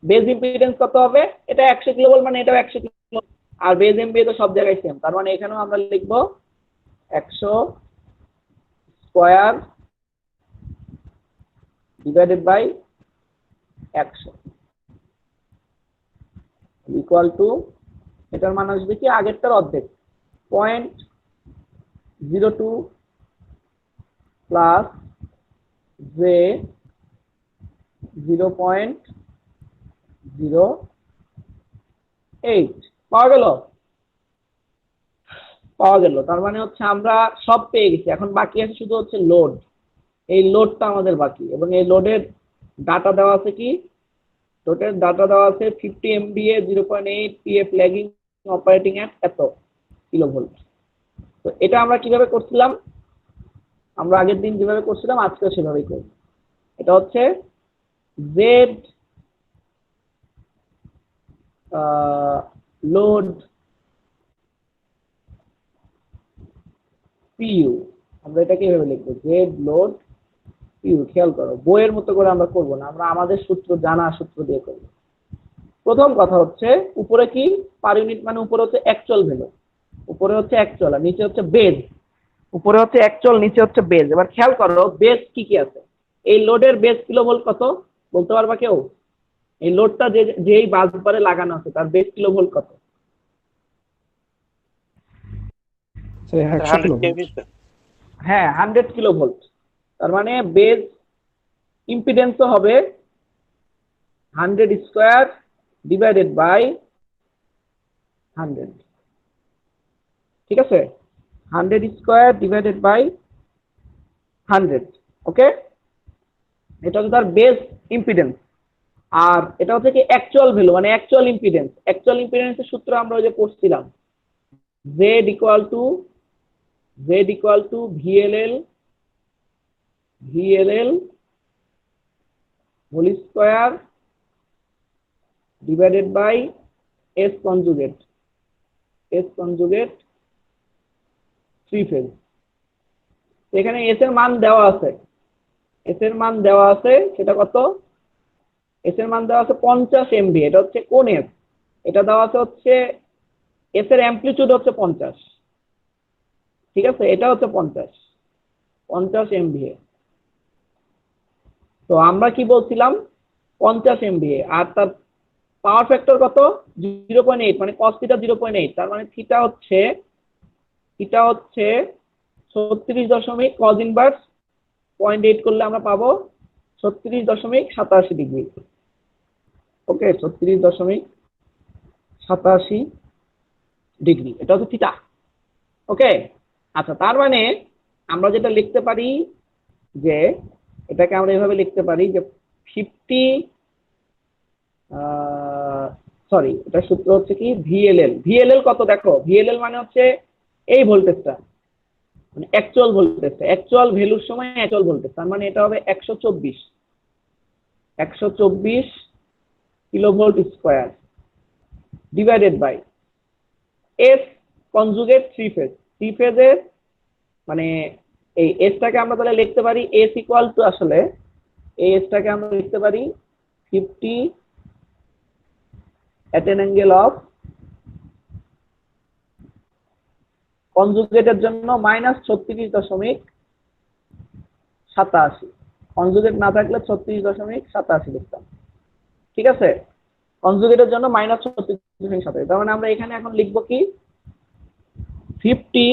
বেস ইম্পিডেন্স কত হবে? এটা 100 কিলোভোল্ট, মানে এটাও 100 কিলোভোল্ট। আর বেস এমভিএ তো সব জায়গায় সেম, তার মানে এখানেও আমরা লিখবো 100 square divided by 100 equal to, এটার মান আসবে কি আগেরটার অর্ধেক, 0.02 প্লাস জে 0.08 পাওয়া গেল। তার মানে হচ্ছে আমরা সব পেয়ে গেছি, এখন বাকি আছে শুধু হচ্ছে লোড। এই লোডটা আমাদের বাকি, এবং এই লোডের ডাটা দেওয়া আছে কি? টোটাল ডাটা দেওয়া আছে 50 MVA, 0.8 PF ল্যাগিং, অপারেটিং এট এত কিলোভোল্ট। তো এটা আমরা কিভাবে করছিলাম? আমরা আগের দিন যেভাবে করছিলাম আজকেও সেভাবেই করব। এটা হচ্ছে জেড লোড পিইউ, আমরা এটাকে এভাবে লিখবো জেড লোড পিইউ। খেয়াল করো, বইয়ের মতো করে আমরা করব না, আমরা আমাদের সূত্র জানা সূত্র দিয়ে করব। প্রথম কথা হচ্ছে উপরে কি পার ইউনিট, মানে উপরে হচ্ছে অ্যাকচুয়াল ভ্যালু, উপরে হচ্ছে অ্যাকচুয়াল আর নিচে হচ্ছে বেজ। উপরে হচ্ছে অ্যাকচুয়াল, নিচে হচ্ছে বেজ। এবার খেয়াল করো বেজ কি কি আছে। এই লোডের বেজ কিলোভোল্ট কত বলতে পারবা কেউ? এই লোডটা যেই বাস বারে লাগানো আছে তার বেজ কিলোভোল্ট কত? Sir 100 100 kilovolt. KV sir. হ্যাঁ 100 কিলোভোল্ট। তার মানে বেজ ইম্পিডেন্সও হবে 100 স্কয়ার ডিভাইডেড বাই 100। ঠিক আছে, 100 স্কয়ার ডিভাইডেড বাই 100। ওকে, এটা হচ্ছে তার বেস ইম্পিডেন্স। আর এটা হচ্ছে কি অ্যাকচুয়াল ভ্যালু, মানে অ্যাকচুয়াল ইম্পিডেন্স। অ্যাকচুয়াল ইম্পিডেন্সের সূত্র আমরা ওই যে পড়ছিলাম, z equal to VLL whole square divided by S conjugate three phase. এখানে এস এর মান দেওয়া আছে, সেটা কত? এস এর মান দেওয়া আছে 50 এমভি। এটা হচ্ছে কোন এস? এটা দেওয়া আছে হচ্ছে এস এর অ্যামপ্লিটিউড হচ্ছে 50। ঠিক আছে, এটা হচ্ছে 50 এমভিএ। তো আমরা কি বলছিলাম 50 এমভিএ, আর তার পাওয়ার ফ্যাক্টর কত? 0.8, মানে cos থিটা 0.8। তার মানে থিটা হচ্ছে 36 cos ইনভার্স 0.8 করলে আমরা পাবো 36.87 ডিগ্রি। ওকে, 36.87 ডিগ্রি, এটা হচ্ছে থিটা। ওকে, আচ্ছা, তার মানে আমরা যেটা লিখতে পারি যে এটাকে আমরা এভাবে লিখতে পারি যে 50, সরি, এটা সূত্র হচ্ছে কি ভিএলএল কত দেখো, ভিএলএল মানে হচ্ছে এই ভোল্টেজটা, মানে অ্যাকচুয়াল ভোল্টেজটা, অ্যাকচুয়াল ভ্যালুর সময় অ্যাকচুয়াল ভোল্টেজ। তার মানে এটা হবে 124 kilovolt square divided by S conjugate three ফেজের, মানে এই এসটাকে আমরা তাহলে লিখতে পারি এস ইকুয়াল টু, আসলে এই এসটাকে আমরা লিখতে পারি 50 at an angle of, কনজুগেটের জন্য -36.87, কনজুগেট না থাকলে 36.87 লিখতাম। ঠিক আছে, কনজুগেটের জন্য -36.87। তার মানে আমরা এখানে এখন লিখবো কি 50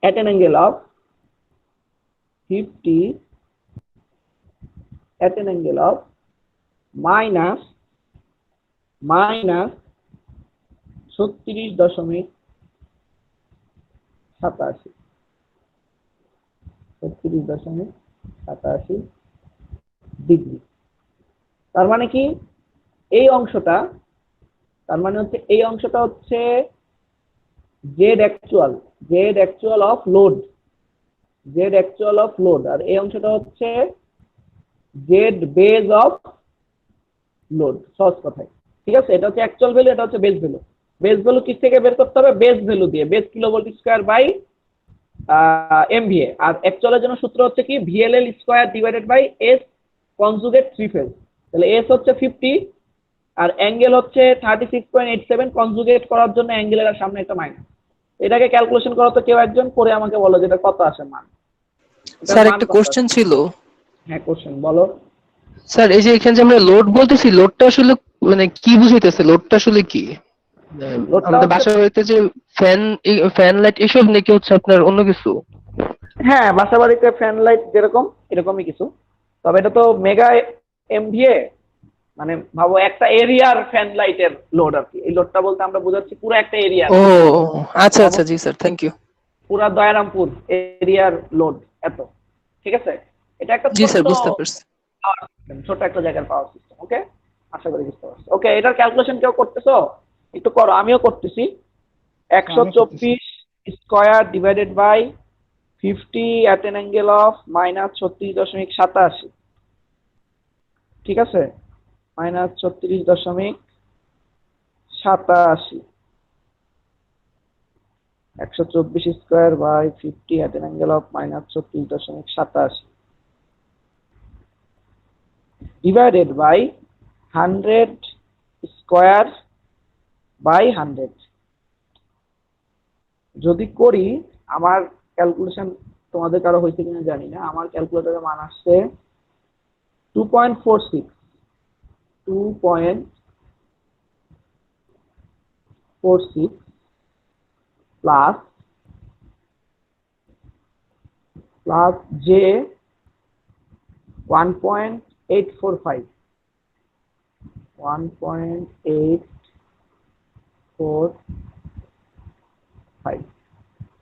at an angle of 36.87 degree. তার মানে কি এই অংশটা, তার মানে হচ্ছে এই অংশটা হচ্ছে জেড অ্যাকচুয়াল অফ লোড, আর এই অংশটা হচ্ছে জেড বেজ অফ লোড, সহজ কথায়। ঠিক আছে, এটা হচ্ছে অ্যাকচুয়াল ভ্যালু, এটা হচ্ছে বেস ভ্যালু। বেস ভ্যালু কি থেকে বের করতে হবে? বেস ভ্যালু দিয়ে, base kilovolt square by MVA. আর অ্যাকচুয়ালের জন্য সূত্র হচ্ছে কি VLL square divided by S conjugate three phase. তাহলে এস হচ্ছে 50 আর অ্যাঙ্গেল হচ্ছে 36.87, কনজুগেট করার জন্য অ্যাঙ্গেলের সামনে একটা মাইনাস। এটাকে ক্যালকুলেশন করো তো কেউ একজন, করে আমাকে বলো যেটা কত আসে মান। স্যার একটা কোশ্চেন ছিল। হ্যাঁ, কোশ্চেন বলো। স্যার এই যে এখানে যে আমরা লোড বলতেছি, লোডটা আসলে মানে কি বুঝাইতেছে? লোডটা আসলে কি? আমাদের বাসা বাড়িতে যে ফ্যান লাইট এসব নাকি হচ্ছে আপনার অন্য কিছু? হ্যাঁ, বাসা বাড়িতে ফ্যান লাইট যেরকম এরকমই কিছু, তবে এটা তো মেগা এমভিএ, মানে ভাবো একটা এরিয়ার ফ্যান লাইটের লোড আর কি। এই লোডটা বলতে আমরা বোঝাচ্ছি পুরো একটা এরিয়া। ও আচ্ছা আচ্ছা, জি স্যার, থ্যাংক ইউ। পুরা দয়ারামপুর এরিয়ার লোড এত। ঠিক আছে, এটা একটা জি স্যার, বুঝতে পারছি। ছোট একটা জায়গার পাওয়ার সিস্টেম। ওকে, আশা করি বুঝতে পারছো। ওকে, এটার ক্যালকুলেশন কেউ করতেছো? একটু করো, আমিও করতেছি। 124 square divided by 50 at an angle of -36.87। ঠিক আছে, -36.87। 124 square by 50 at an angle of -36.87 divided by 100 square by 100। যদি করি, আমার ক্যালকুলেশন তোমাদের কারো হয়েছে কিনা জানি না, আমার ক্যালকুলেটরের মান আসছে 2.46 প্লাস জে 1.845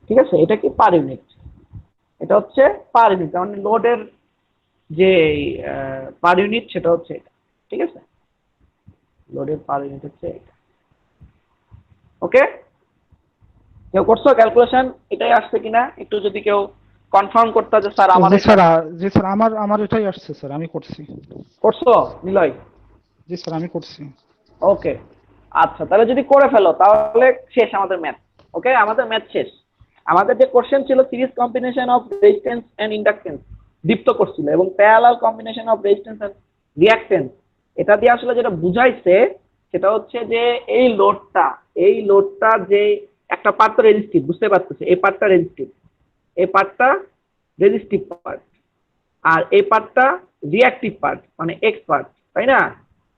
ঠিক আছে। এটা কি পার ইউনিট, এটা হচ্ছে পার ইউনিট, মানে লোডের যে পার ইউনিট সেটা হচ্ছে এটা। ঠিক আছে, লোডের পার ইউনিট হচ্ছে এটা। ওকে, কেউ করছো ক্যালকুলেশন? এটাই আসছে কিনা একটু যদি কেউ কনফার্ম করতে, যে স্যার আমার জি স্যার, আমার এটাই আসছে স্যার, আমি করছি। করছো নিলয়? জি স্যার, আমি করছি। ওকে, আচ্ছা, তাহলে যদি করে ফেলো তাহলে শেষ আমাদের ম্যাথ। ওকে, আমাদের ম্যাথ শেষ। আমাদের যে কোশ্চেন ছিল series combination of resistance and inductance, Dipto করছিল, এবং parallel combination of resistance and reactance, এটা দিয়ে আসলে যেটা বুঝাইছে সেটা হচ্ছে যে এই লোডটা যে একটা পার্ট তো রেজিস্টিভ, বুঝতে পারতেছে, এই পার্টটা রেজিস্টিভ, এই পার্টটা রেজিস্টিভ পার্ট, আর এই পার্টটা রিঅ্যাক্টিভ পার্ট, মানে এক্স পার্ট, তাই না?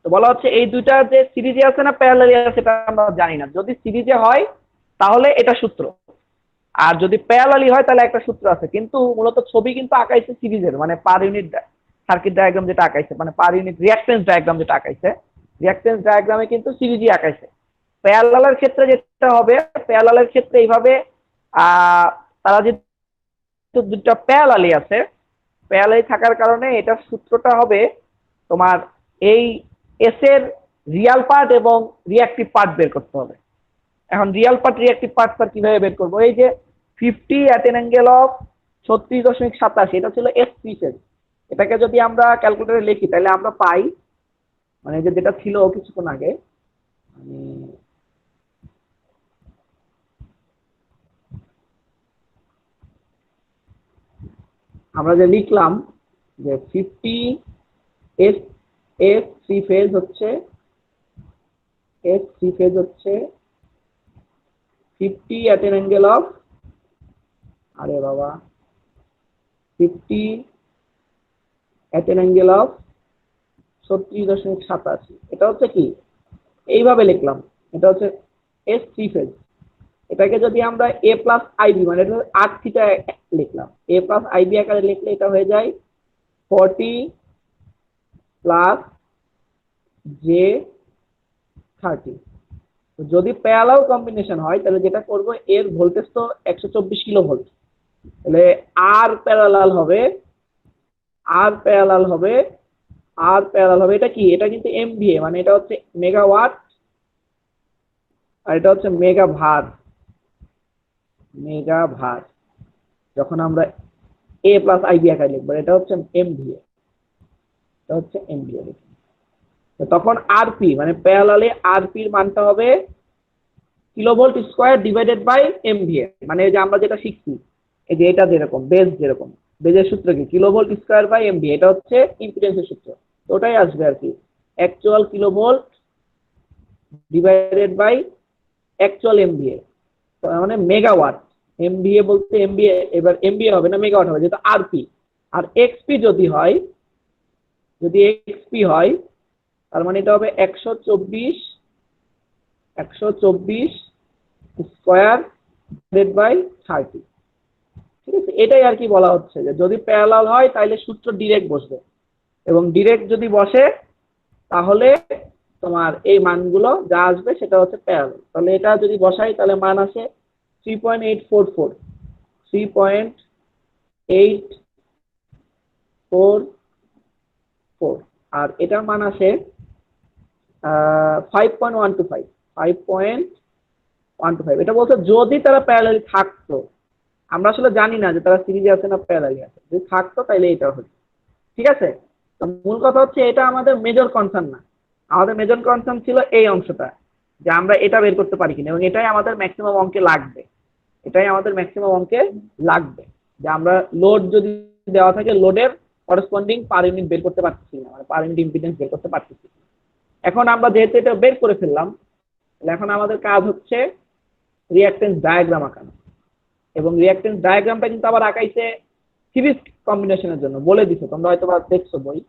তো বলা হচ্ছে এই দুইটা যে সিরিজে আছে না প্যারালালি আছে সেটা আমরা জানি না। যদি সিরিজে হয় তাহলে এটা সূত্র, আর যদি প্যারালালি হয় তাহলে একটা সূত্র আছে। কিন্তু মূলত ছবি কিন্তু আঁকাইছে সিরিজের, মানে পার ইউনিট সার্কিট ডায়াগ্রাম যেটা আঁকাইছে, মানে পার ইউনিট রিঅ্যাকটেন্স ডায়াগ্রাম যেটা আঁকাইছে, রিঅ্যাকটেন্স ডায়াগ্রামে কিন্তু সিরিজই আঁকাইছে। প্যারালালের ক্ষেত্রে যেটা হবে, প্যারালালের ক্ষেত্রে এইভাবে তারা যে দুটো প্যারালালি আছে, প্যারালালি থাকার কারণে এটা সূত্রটা হবে তোমার এই এস এর রিয়াল পার্ট এবং রিঅ্যাক্টিভ পার্ট বের করতে হবে। এখন Real part reactive part sir কিভাবে বের করবো? এই যে 50 at an angle of 36.87, এটা ছিল এস থ্রি ফেজ। এটাকে যদি আমরা ক্যালকুলেটরে লিখি তাহলে আমরা পাই, মানে যেটা ছিল কিছুক্ষণ আগে, আমরা যে লিখলাম যে 50 এস থ্রি ফেজ হচ্ছে 50 at an angle of 50 at an angle of 36.87। এটা হচ্ছে কি, এইভাবে লিখলাম, এটা হচ্ছে এস থ্রি ফেজ। এটাকে যদি আমরা এ প্লাস আইবি, মানে এটা আর থিটা লিখলাম, এ প্লাস আইবি আকারে লিখলে এটা হয়ে যায় 40 প্লাস জে 30। যদি প্যারালাল কম্বিনেশন হয় তাহলে যেটা করব, এর ভোল্টেজ তো 124 কিলো ভোল্ট, তাহলে আর প্যারালাল হবে এটা কি, এটা কিন্তু এমভিএ, মানে এটা হচ্ছে মেগাওয়াট, আর এটা হচ্ছে মেগা ভার। যখন আমরা এ প্লাস আইবি আকারে লিখবো, এটা হচ্ছে এমভিএ, তখন আরপি, মানে প্যারালালে আরপির মানটা হবে kilovolt square divided by MVA. মানে এই যে আমরা যেটা শিখছি, এই যে এটা যেরকম বেজের সূত্র কি, কিলোভোল্ট স্কয়ার বাই এমভিএ, এটা হচ্ছে ইম্পিডেন্সের সূত্র। তো ওটাই আসবে আর কি, actual kilovolt divided by actual MVA, মানে মেগাওয়াট। এমভিএ বলতে এমভিএ, এবার এমভিএ হবে না, মেগাওয়াট হবে, যেহেতু আরপি। আর এক্সপি যদি এক্সপি হয় তার মানে এটা হবে 124 স্কয়ার ডিভাইডেড বাই 30। ঠিক আছে, এটাই আর কি বলা হচ্ছে, যে যদি প্যারালাল হয় তাহলে সূত্র ডিরেক্ট বসবে, এবং ডিরেক্ট যদি বসে তাহলে তোমার এই মানগুলো যা আসবে সেটা হচ্ছে প্যারালাল। তাহলে এটা যদি বসাই তাহলে মান আসে 3.844, আর এটার মান আসে 5.125। এটা বলছে যদি তারা প্যারালালি থাকতো, আমরা আসলে জানি না যে তারা সিরিজে আছে না প্যারালালি আছে, যদি থাকতো তাহলে এটা হতো। ঠিক আছে, তো মূল কথা হচ্ছে এটা আমাদের মেজর কনসার্ন না, আমাদের মেজর কনসার্ন ছিল এই অংশটা, যে আমরা এটা বের করতে পারি কিনা, এবং এটাই আমাদের ম্যাক্সিমাম অঙ্কে লাগবে। এটাই আমাদের ম্যাক্সিমাম অঙ্কে লাগবে, যে আমরা লোড যদি দেওয়া থাকে লোডের করেসপন্ডিং পার ইউনিট বের করতে পারতেছি না, মানে পার ইউনিট ইম্পিডেন্স বের করতে পারতেছি না। এখন আমরা যেহেতু এটা বের করে ফেললাম, এখন আমাদের কাজ হচ্ছে রিঅ্যাকটেন্স ডায়াগ্রাম আঁকানো। এবং রিঅ্যাকটেন্স ডায়াগ্রামটা কিন্তু আবার আঁকাইছে সিরিজ কম্বিনেশনের জন্য, বলে দিছে, তোমরা হয়তো দেখছো বই।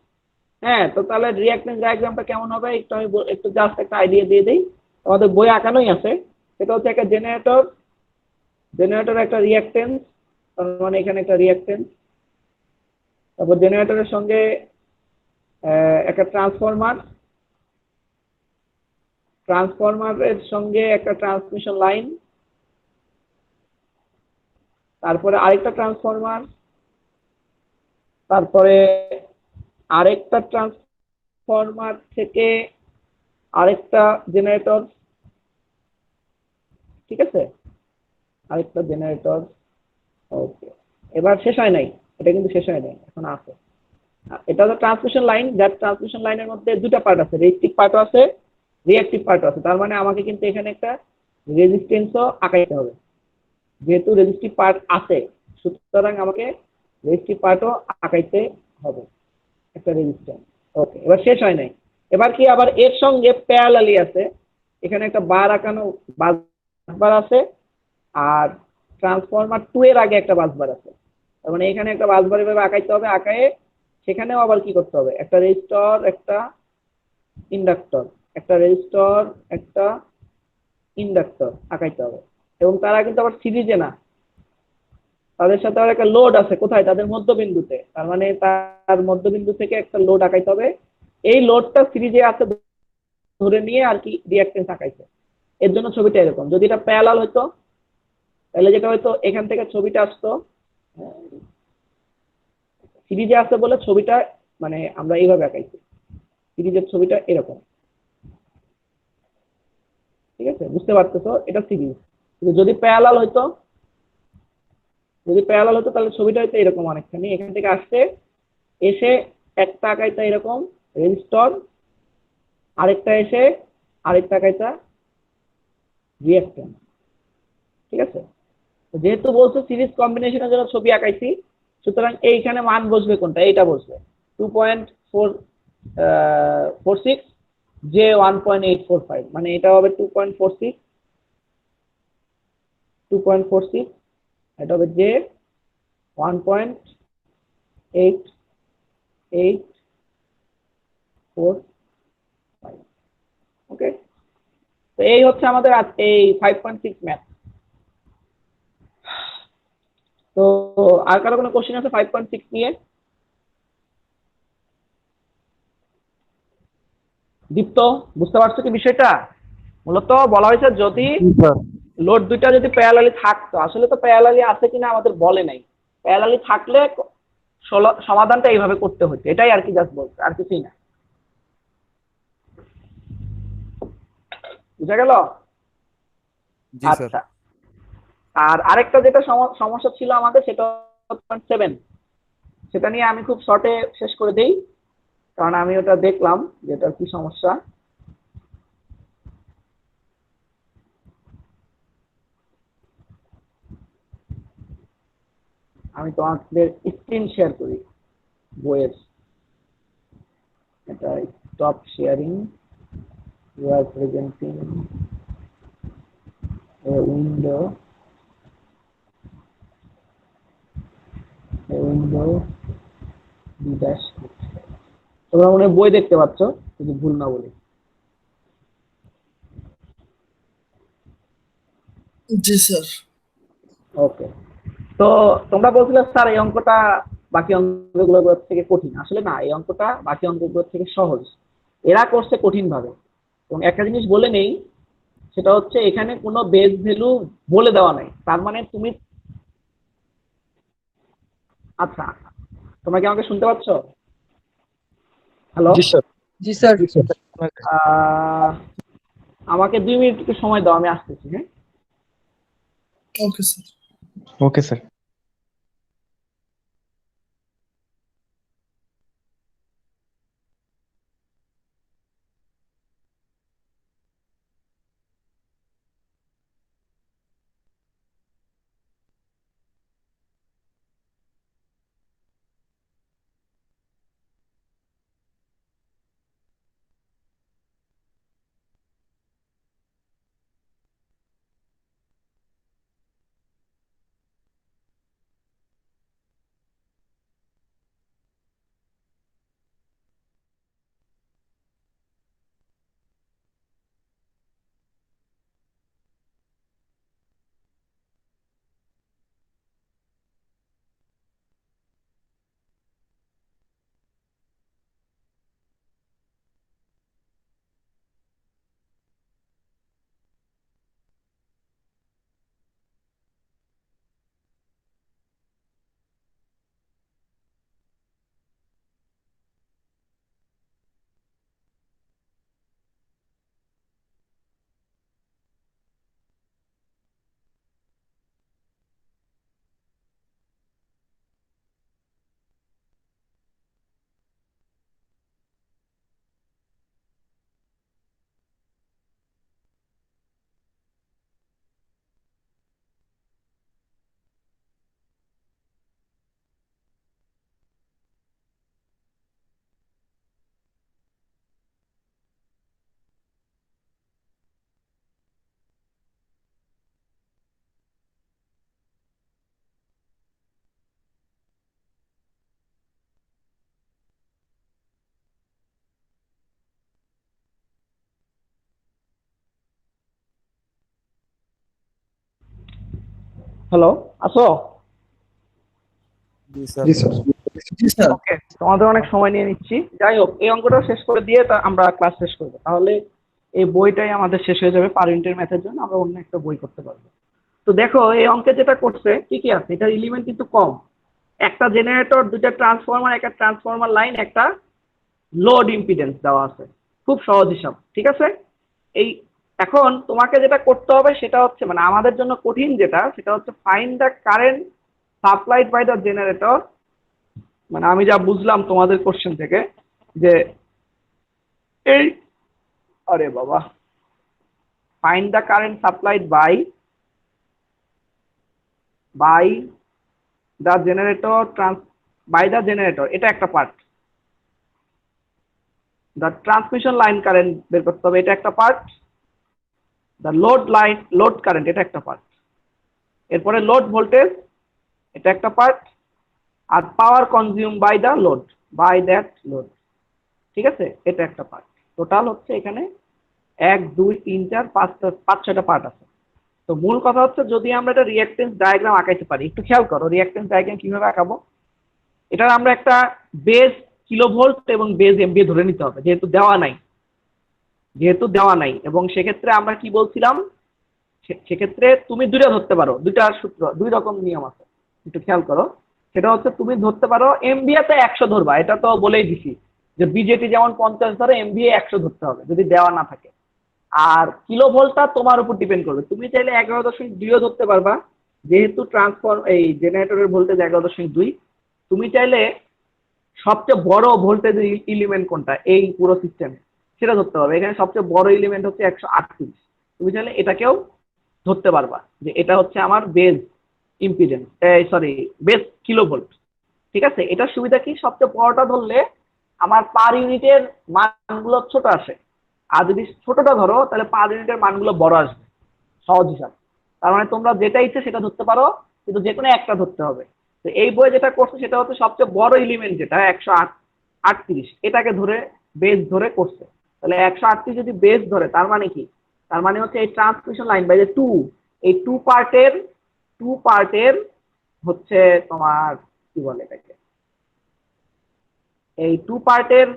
হ্যাঁ, তো তাহলে রিঅ্যাকটেন্স ডায়াগ্রামটা কেমন হবে একটু আমি একটু জাস্ট একটা আইডিয়া দিয়ে দিই। আমাদের বই আঁকানোই আছে। সেটা হচ্ছে একটা জেনারেটর একটা রিঅ্যাকটেন্স, তার মানে এখানে একটা রিঅ্যাকটেন্স, তারপর জেনারেটরের সঙ্গে একটা ট্রান্সফরমারের সঙ্গে একটা ট্রান্সমিশন লাইন, তারপরে আরেকটা ট্রান্সফরমার, তারপরে আরেকটা ট্রান্সফরমার থেকে আরেকটা জেনারেটর, ঠিক আছে, আরেকটা জেনারেটর। ওকে, এবার শেষ হয় নাই, এটা কিন্তু শেষ হয় নাই, এখন আছে। এটা হলো ট্রান্সমিশন লাইন, যার ট্রান্সমিশন লাইনের মধ্যে দুটো পার্ট আছে, রেজিস্টিভ পার্টও আছে, রিঅ্যাকটিভ পার্টও আছে। তার মানে আমাকে কিন্তু এখানে একটা রেজিস্ট্যান্সও আঁকাইতে হবে, যেহেতু রেজিস্টিভ পার্ট আছে, সুতরাং আমাকে রেজিস্টিভ পার্টও আঁকাইতে হবে, একটা রেজিস্ট্যান্স। ওকে, এবার শেষ হয় নাই। এবার কি আবার এর সঙ্গে প্যারালালি আছে, এখানে একটা বার আঁকানো বাসবার আছে, আর ট্রান্সফরমার 2 এর আগে একটা বাসবার আছে। তার মানে এখানে একটা বাসবার এভাবে আঁকাইতে হবে, আঁকায়ে সেখানেও আবার কি করতে হবে, একটা রেজিস্টর, একটা ইন্ডাক্টর, একটা রেজিস্টর, একটা ইন্ডাক্টর আঁকাইতে হবে। এবং তারা কিন্তু আবার সিরিজে না, তাদের সাথে আবার একটা লোড আছে, কোথায়, তাদের মধ্যবিন্দুতে। তার মানে তার মধ্যবিন্দু থেকে একটা লোড আঁকাইতে হবে। এই লোডটা সিরিজে আছে ধরে নিয়ে আর কি রিঅ্যাকটেন্স আঁকাইছে। এর জন্য ছবিটা এরকম। যদি এটা প্যারালাল হতো তাহলে যেটা হয়তো এখান থেকে ছবিটা আসতো, সিরিজে আছে বলে ছবিটা মানে আমরা এইভাবে আঁকাইছি, সিরিজের ছবিটা এরকম, ঠিক আছে, বুঝতে পারতেছো, এটা সিরিজ। কিন্তু যদি প্যারালাল হতো তাহলে ছবিটা হয়তো এরকম অনেকখানি, এখান থেকে আসছে, এসে একটা আঁকাইতা এরকম রেজিস্টর, আরেকটা এসে আরেকটা আঁকাইতা রিঅ্যাকটেন্স, ঠিক আছে। যেহেতু বলছো সিরিজ কম্বিনেশনের জন্য ছবি আঁকাইছি, সুতরাং এইখানে মান বসবে কোনটা, এইটা বসবে 2.46 যে 1.845, মানে এটা হবে 2.46, এটা হবে যে 1.845। ওকে, তো এই হচ্ছে আমাদের এই 5.6 ম্যাথ। তো আর কারো কোনো কোশ্চেন আছে 5.6 নিয়ে? দীপ্ত, বুঝতে পারছো কি বিষয়টা? মূলত বলা হয়েছে যদি লোড দুইটা যদি প্যারালালি থাকতো, আসলে তো প্যারালালি আছে কিনা আমাদের বলে নাই, প্যারালালি থাকলে সমাধানটা এইভাবে করতে হতো, এটাই আর কি জাস্ট বলছে, আর কিছুই না। বুঝা গেল? আচ্ছা, আর আরেকটা যেটা সমস্যা ছিল আমাদের, সেটা 7, সেটা নিয়ে আমি খুব শর্টে শেষ করে দেই, কারণ আমি ওটা দেখলাম যেটা কি সমস্যা। আমি তোমাদের স্ক্রিন শেয়ার করি বইয়ের, এটা stop sharing, you are presenting a window, তোমরা মনে হয় বই দেখতে পাচ্ছ, যদি ভুল না বলি। জি স্যার। ওকে, তো তোমরা বলছিলে স্যার এই অঙ্কটা বাকি অঙ্কগুলোর থেকে কঠিন। আসলে না, এই অঙ্কটা বাকি অঙ্কগুলোর থেকে সহজ, এরা করছে কঠিন ভাবে। এবং একটা জিনিস বলে নেই, সেটা হচ্ছে এখানে কোনো বেস ভ্যালু বলে দেওয়া নাই। তার মানে তুমি, আচ্ছা, তোমরা কি আমাকে শুনতে পাচ্ছ? হ্যালো, জি স্যার। জি স্যার। আমাকে 2 মিনিট একটু সময় দাও, আমি আসতেছি। হ্যাঁ, okay sir. Okay sir. Hello, আসো? জি স্যার। জি স্যার। ওকে, তোমাদের অনেক সময় নিয়ে নিচ্ছি। যাই হোক, এই অঙ্কটা শেষ করে দিয়ে আমরা ক্লাস শেষ করবো। তাহলে এই বইটাই আমাদের শেষ হয়ে যাবে পার ইউনিটের ম্যাথের জন্য, আমরা অন্য একটা বই করতে পারবো। তো দেখো এই অঙ্কে যেটা করছে কি কি আছে, এটার এলিমেন্ট কিন্তু কম। একটা জেনারেটর, দুইটা ট্রান্সফরমার, একটা ট্রান্সফরমার লাইন, একটা লোড ইম্পিডেন্স দেওয়া আছে। খুব সহজ হিসাব, ঠিক আছে? এই এখন তোমাকে যেটা করতে হবে সেটা হচ্ছে, মানে আমাদের জন্য কঠিন যেটা, সেটা হচ্ছে find the current supplied by the generator. মানে আমি যা বুঝলাম তোমাদের কোশ্চেন থেকে, যে এই, আরে বাবা, find the current supplied by the generator by the generator, এটা একটা part. The transmission line current বের করতে হবে, এটা একটা পার্ট। দ্য লোড কারেন্ট, এটা একটা পার্ট। এরপরে লোড ভোল্টেজ, এটা একটা পার্ট। আর power consume by the load, by that load, ঠিক আছে, এটা একটা পার্ট। টোটাল হচ্ছে এখানে 1 2 3 4 5 6টা পার্ট আছে। তো মূল কথা হচ্ছে, যদি আমরা এটা রিঅ্যাকটেন্স ডায়াগ্রাম আঁকাইতে পারি, একটু খেয়াল করো রিঅ্যাকটেন্স ডায়াগ্রাম কিভাবে আঁকাবো। এটা আমরা একটা বেস কিলোভোল্ট এবং বেস এমভিএ ধরে নিতে হবে, যেহেতু দেওয়া নাই। এবং সেক্ষেত্রে আমরা কি বলছিলাম, সেক্ষেত্রে তুমি দুইটা ধরতে পারো, দুইটা সূত্র, দুই রকম নিয়ম আছে, একটু খেয়াল করো। সেটা হচ্ছে তুমি ধরতে পারো এমভিএ তে 100 ধরবা, এটা তো বলেই দিছি যে বিজেটি যেমন 50 ধরে, এমভিএ 100 ধরতে হবে যদি দেওয়া না থাকে। আর কিলোভোল্টটা তোমার উপর ডিপেন্ড করবে, তুমি চাইলে 11.2 ধরতে পারবা, যেহেতু এই জেনারেটরের ভোল্টেজ 11.2। তুমি চাইলে সবচেয়ে বড় ভোল্টেজ এলিমেন্ট কোনটা এই পুরো সিস্টেমে সেটা ধরতে পারবে। এখানে সবচেয়ে বড় এলিমেন্ট হচ্ছে 138। তুমি চাইলে এটাকেও ধরতে পারবা যে এটা হচ্ছে আমার বেস ইম্পিডেন্স, বেস কিলোভোল্ট, ঠিক আছে? এটার সুবিধা কি, সবচেয়ে বড়টা ধরলে আমার পার ইউনিটের মানগুলো ছোট আসে, আর যদি ছোটটা ধরো তাহলে পার ইউনিটের মানগুলো বড় আসবে। সহজ হিসাব। তার মানে তোমরা যেটা ইচ্ছে সেটা ধরতে পারো, কিন্তু যে কোনো একটা ধরতে হবে। তো এই বই যেটা করছে সেটা হচ্ছে সবচেয়ে বড় এলিমেন্ট যেটা 138, এটাকে ধরে বেস ধরে করছে। তাহলে 138 যদি বেস ধরে, তার মানে কি, তার মানে হচ্ছে এই ট্রান্সমিশন লাইন বাই যে এই টু পার্টের হচ্ছে তোমার কি বলে এটাকে, এই টু পার্টের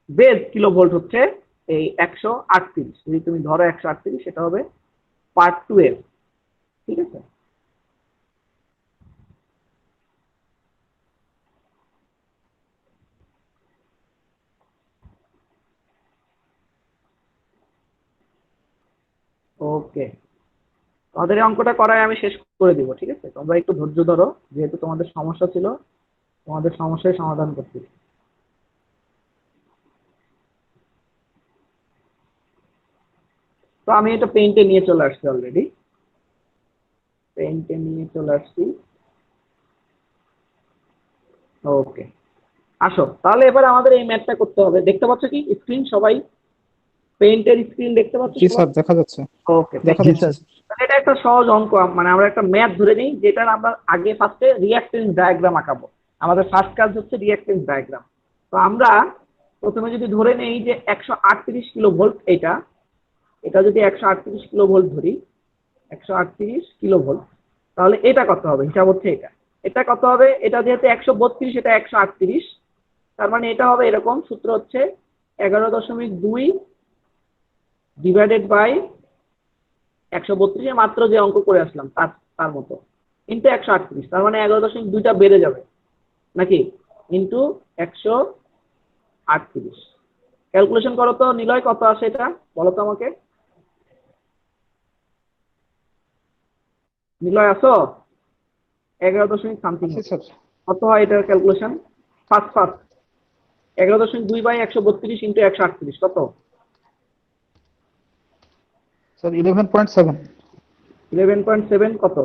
বেস কিলোভোল্ট হচ্ছে এই 138। যদি তুমি ধরো 138, সেটা হবে পার্ট 2 এর, ঠিক আছে? ওকে, তোমাদের এই অঙ্কটা করায় আমি শেষ করে দিব, ঠিক আছে? তোমরা একটু ধৈর্য ধরো, যেহেতু তোমাদের সমস্যা ছিল, তোমাদের সমস্যার সমাধান করতে। তো আমি এটা পেইন্টে নিয়ে চলে আসছি অলরেডি, ওকে, আসো তাহলে এবার আমাদের এই ম্যাথটা করতে হবে। দেখতে পাচ্ছ কি স্ক্রিন সবাই? পেইন্টের স্ক্রিন দেখতে পাচ্ছ জি সবাই? স্যার, দেখা যাচ্ছে। ওকে, এটা একটা সহজ অঙ্ক, মানে আমরা একটা ম্যাথ ধরে নিই, যেটা আমরা আগে ফার্স্টে রিঅ্যাকটেন্স ডায়াগ্রাম আঁকাবো। আমাদের ফার্স্ট কাজ হচ্ছে রিঅ্যাকটেন্স ডায়াগ্রাম। তো আমরা প্রথমে যদি ধরে নেই যে 138 কিলোভোল্ট, এটা যদি 138 কিলোভোল্ট ধরি, 138 কিলোভোল্ট, তাহলে এটা কত হবে, হিসাব হচ্ছে এটা কত হবে, এটা যেহেতু 132, এটা 138, তার মানে এটা হবে এরকম, সূত্র হচ্ছে 11.2 ডিভাইডেড বাই 132, মাত্র যে অঙ্ক করে আসলাম তার মতো, ইন্টু 138, তার মানে 11.2টা বেড়ে যাবে নাকি, ইন্টু 138। ক্যালকুলেশন করো তো নিলয়, কত আসে এটা বলো তো আমাকে। নিলয় আসো? 11 সামথিং কত হয় এটার ক্যালকুলেশন? ফার্স্ট 11.2 বাই 132 ইন্টু 138 কত? স্যার 11.7। 11.7 কত?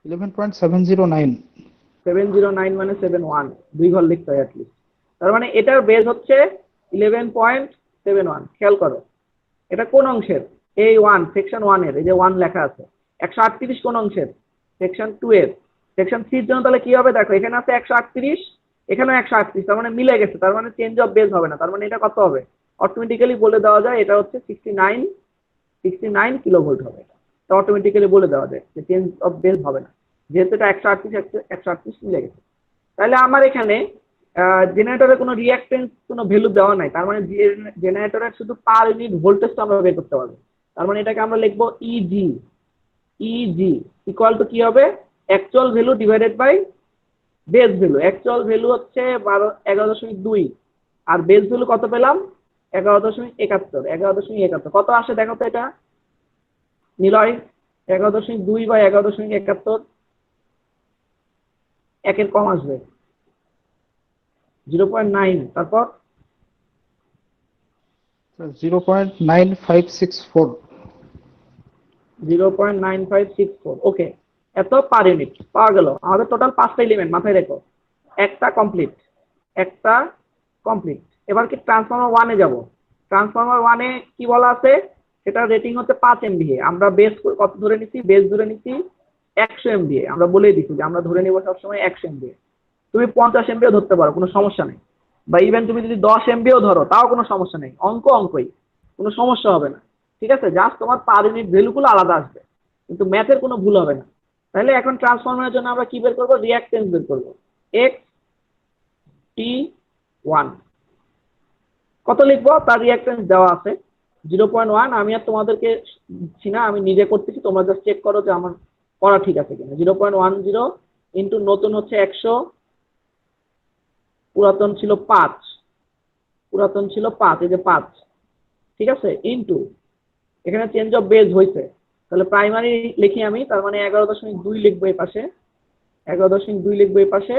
11.709। 709 মানে 71, 2 ঘর লিখতে হয় অ্যাটলিস্ট। তার মানে এটার বেস হচ্ছে 11.71। খেয়াল করো এটা কোন অংশের, এই 1 সেকশন 1 এর, এই যে 1 লেখা আছে। 138 কোন অংশের, সেকশন 2 এর। সেকশন 3 এর জন্য তাহলে কি হবে, দেখো এখানে আছে 138, এখানেও 138, তার মানে মিলে গেছে, তার মানে চেঞ্জ অফ বেস হবে না। তার মানে এটা কত হবে, অটোমেটিক্যালি বলে দেওয়া যায় এটা হচ্ছে 69 69 কিলোভোল্ট হবে। এটা অটোমেটিক্যালি বলে দেওয়া যায় যে চেঞ্জ অফ বেস হবে না, যেহেতু এটা 138 মিলে গেছে। তাহলে আমার এখানে জেনারেটরে কোনো রিঅ্যাক্টেন্স কোনো ভ্যালু দেওয়া নাই, তার মানে জেনারেটরের শুধু পার ইউনিট ভোল্টেজটা আমরা বের করতে পারবো। তার মানে এটাকে আমরা লিখবো ইজি। ইজি ইকুয়াল টু কি হবে, actual value divided by base value. Actual value হচ্ছে 11.2 আর বেস ভ্যালু কত পেলাম 11.71। 11.71 কত আসে দেখো তো এটা নিলয়, 11.2 বা 11.71 একের কম আসবে 0.9, তারপর 0.9564। 0.9564। ওকে, এত পার ইউনিট পাওয়া গেল। আমাদের টোটাল 5টা এলিমেন্ট মাথায় রেখো, একটা কমপ্লিট। এবার কি ট্রান্সফর্মার 1 এ যাব। ট্রান্সফর্মার 1 এ কি বলা আছে, সেটা রেটিং হচ্ছে 5 MVA। আমরা বেস কত ধরে নিছি, বেস ধরে নিছি 100 MVA। আমরা বলেই দিছি যে আমরা ধরে নিব সবসময় 100 MVA। তুমি 50 MVA ধরতে পারো, কোনো সমস্যা নেই, বা ইভেন তুমি যদি 10 MVA ধরো তাও কোনো সমস্যা নেই, অঙ্কই, কোনো সমস্যা হবে না। ঠিক আছে, জাস্ট তোমার পার ইউনিট ভ্যালুগুলো আলাদা আসবে, কিন্তু ম্যাথের কোনো ভুল হবে না। তাহলে এখন ট্রান্সফরমারের জন্য আমরা কি বের করব, রিঅ্যাকট্যান্স বের করব। XT1 কত লিখবো, তার রিঅ্যাকট্যান্স দেওয়া আছে 0.1। আমি আর তোমাদেরকে না, আমি নিজে করতেছি, তোমরা জাস্ট চেক করো যে আমার করা ঠিক আছে কিনা। 0.10 ইন্টু নতুন হচ্ছে 100, পুরাতন ছিল 5, এই যে 5, ঠিক আছে, ইন্টু এখানে চেঞ্জ অফ বেস হয়েছে, তাহলে প্রাইমারি লিখি আমি, তার মানে 11.2 লিখবো এই পাশে, 11.2 লিখবো এই পাশে।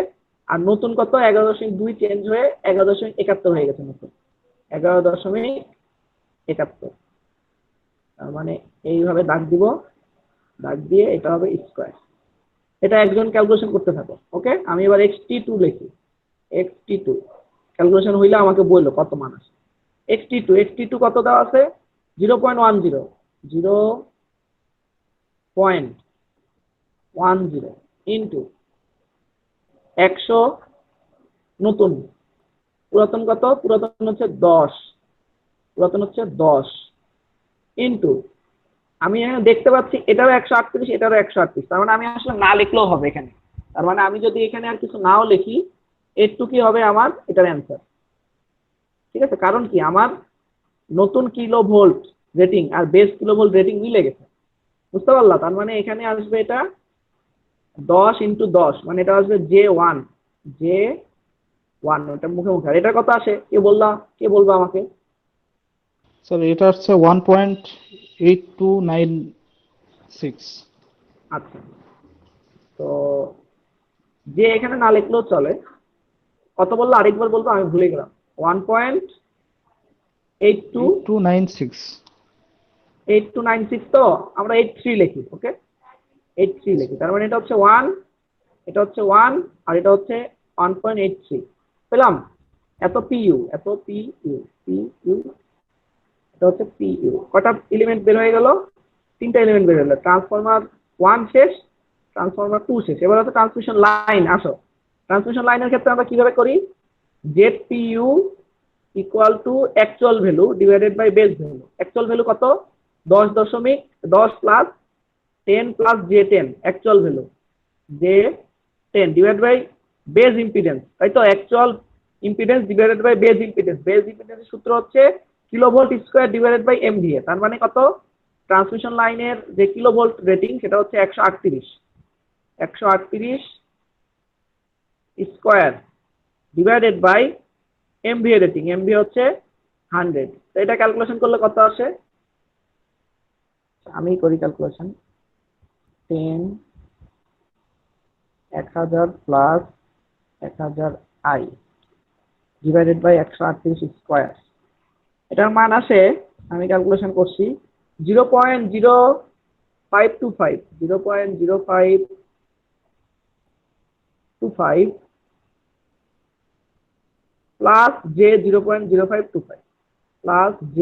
আর নতুন কত, 11.2 চেঞ্জ হয়ে 11.71 হয়ে গেছে নতুন, 11.71। তার মানে এইভাবে দাগ দিব, দাগ দিয়ে এটা হবে স্কোয়ার। এটা একজন ক্যালকুলেশন করতে থাকো। ওকে, আমি এবার XT2 লিখি। XT2 ক্যালকুলেশন হইলে আমাকে বললো কত মান আছে। XT2 কত দেওয়া আছে 0.10 ইন্টু 100 নতুন, পুরাতন কত, পুরাতন হচ্ছে 10, ইন্টু আমি এখানে দেখতে পাচ্ছি এটারও 138, এটারও 138। তার মানে আমি আসলে না লিখলেও হবে এখানে। তার মানে আমি যদি এখানে আর কিছু নাও লিখি, একটু কি হবে আমার এটার অ্যান্সার। ঠিক আছে, কারণ কি আমার নতুন কিলোভোল্ট রেটিং আর বেস কিলোভোল্ট রেটিং মিলে গেছে, বুঝতে পারলা। তার মানে এখানে আসবে এটা 10 ইন্টু 10, মানে এটা আসবে J1, ওটা মুখে মুখে। আর এটা কত আসে কে বলবা আমাকে। স্যার এটা হচ্ছে 1.8296। আচ্ছা, তো যে এখানে না লিখলেও চলে। কত বললো আরেকবার বলবো, আমি ভুলে গেলাম। 1.8296। তো আমরা 83 লিখি। ওকে, 83 লিখি। তার মানে এটা হচ্ছে 1, এটা হচ্ছে 1, আর এটা হচ্ছে 1.83 পেলাম। এত পিইউ, এটা হচ্ছে পিইউ। কটা এলিমেন্ট বের হয়ে গেল, 3টা এলিমেন্ট বের হলো। ট্রান্সফরমার 1 শেষ, ট্রান্সফরমার 2 শেষ। এবার হচ্ছে ট্রান্সমিশন লাইন। আসো, ট্রান্সমিশন লাইনের ক্ষেত্রে আমরা কিভাবে করি, ZPU equal to actual value divided by base value. Actual value কত 10.10 plus 10 plus J10, actual value J10 divide by base impedance, তাই তো। Actual impedance divided by base impedance. Base ইম্পিডেন্সের সূত্র হচ্ছে kilovolt square divided by MVA। তার মানে কত, transmission লাইনের যে কিলোভোল্ট রেটিং সেটা হচ্ছে 138 square divided by MVA rating, MVA হচ্ছে 100। তো এটা ক্যালকুলেশন করলে কত আসে, আমি করি calculation. 10,000 plus 1000i divided by 138 square, এটার মান আসে, আমি ক্যালকুলেশন করছি 0.0525 প্লাস J 0.0525 প্লাস J